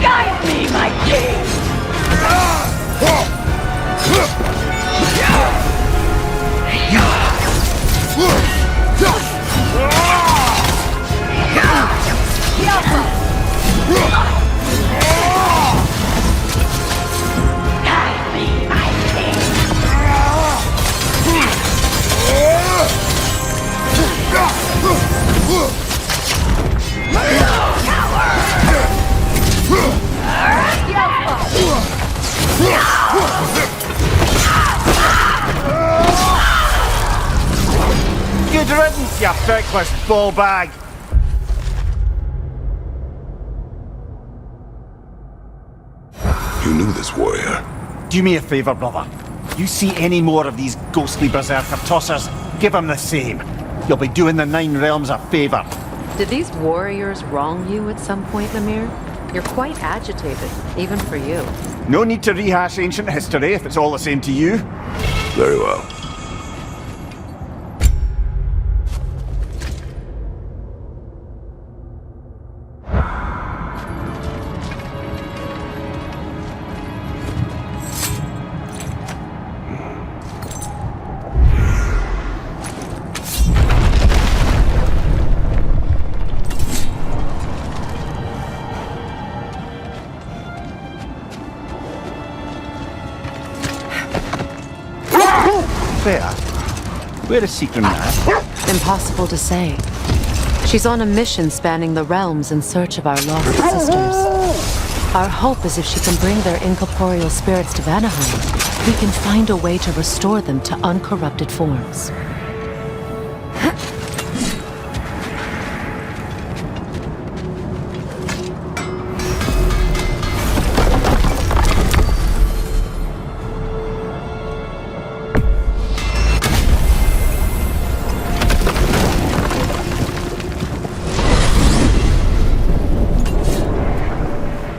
Guide me, my king! Guide me, my king! Good riddance, you feckless ball bag! You knew this warrior. Do me a favor, brother. You see any more of these ghostly berserker tossers, give them the same. You'll be doing the Nine Realms a favor. Did these warriors wrong you at some point, Mimir? You're quite agitated, even for you. No need to rehash ancient history if it's all the same to you. Very well. Where is Sigrun at? Impossible to say. She's on a mission spanning the realms in search of our lost sisters. Our hope is if she can bring their incorporeal spirits to Vanaheim, we can find a way to restore them to uncorrupted forms.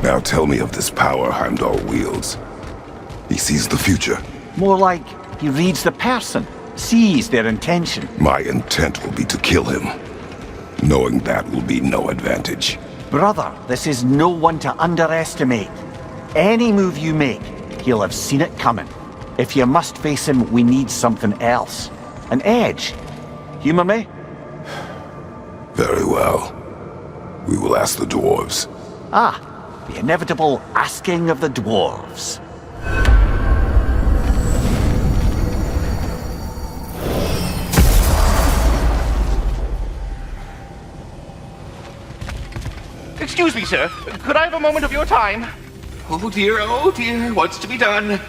Now tell me of this power Heimdall wields. He sees the future. More like he reads the person, sees their intention. My intent will be to kill him. Knowing that will be no advantage. Brother, this is no one to underestimate. Any move you make, he'll have seen it coming. If you must face him, we need something else. An edge. Humor me? Very well. We will ask the dwarves. Ah, the inevitable asking of the dwarves. Excuse me, sir. Could I have a moment of your time? Oh dear, what's to be done?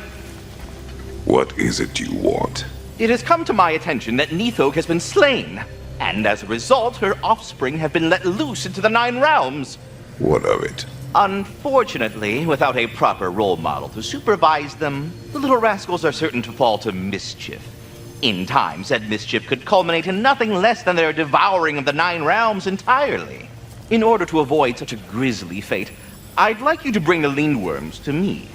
What is it you want? It has come to my attention that Nilfheim has been slain, and as a result, her offspring have been let loose into the Nine Realms. What of it? Unfortunately, without a proper role model to supervise them, the little rascals are certain to fall to mischief. In time, said mischief could culminate in nothing less than their devouring of the Nine Realms entirely. In order to avoid such a grisly fate, I'd like you to bring the Lindwyrms to me.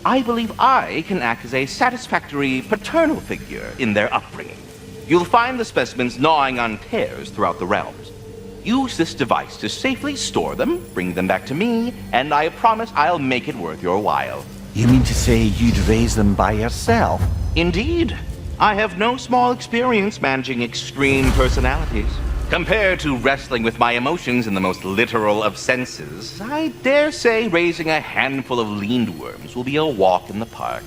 I believe I can act as a satisfactory paternal figure in their upbringing. You'll find the specimens gnawing on tears throughout the realms. Use this device to safely store them, bring them back to me, and I promise I'll make it worth your while. You mean to say you'd raise them by yourself? Indeed. I have no small experience managing extreme personalities. Compared to wrestling with my emotions in the most literal of senses, I dare say raising a handful of Lindwyrms will be a walk in the park.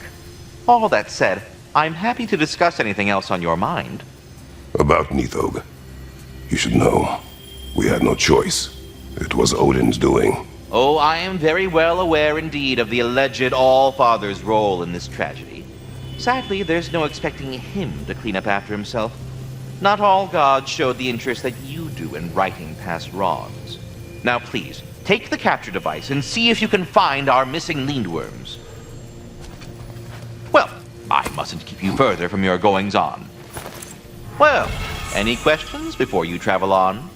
All that said, I'm happy to discuss anything else on your mind. About Nilfheim. You should know. We had no choice. It was Odin's doing. Oh, I am very well aware indeed of the alleged All-Father's role in this tragedy. Sadly, there's no expecting him to clean up after himself. Not all gods showed the interest that you do in righting past wrongs. Now please, take the capture device and see if you can find our missing Lindwyrms. Well, I mustn't keep you further from your goings-on. Well, any questions before you travel on?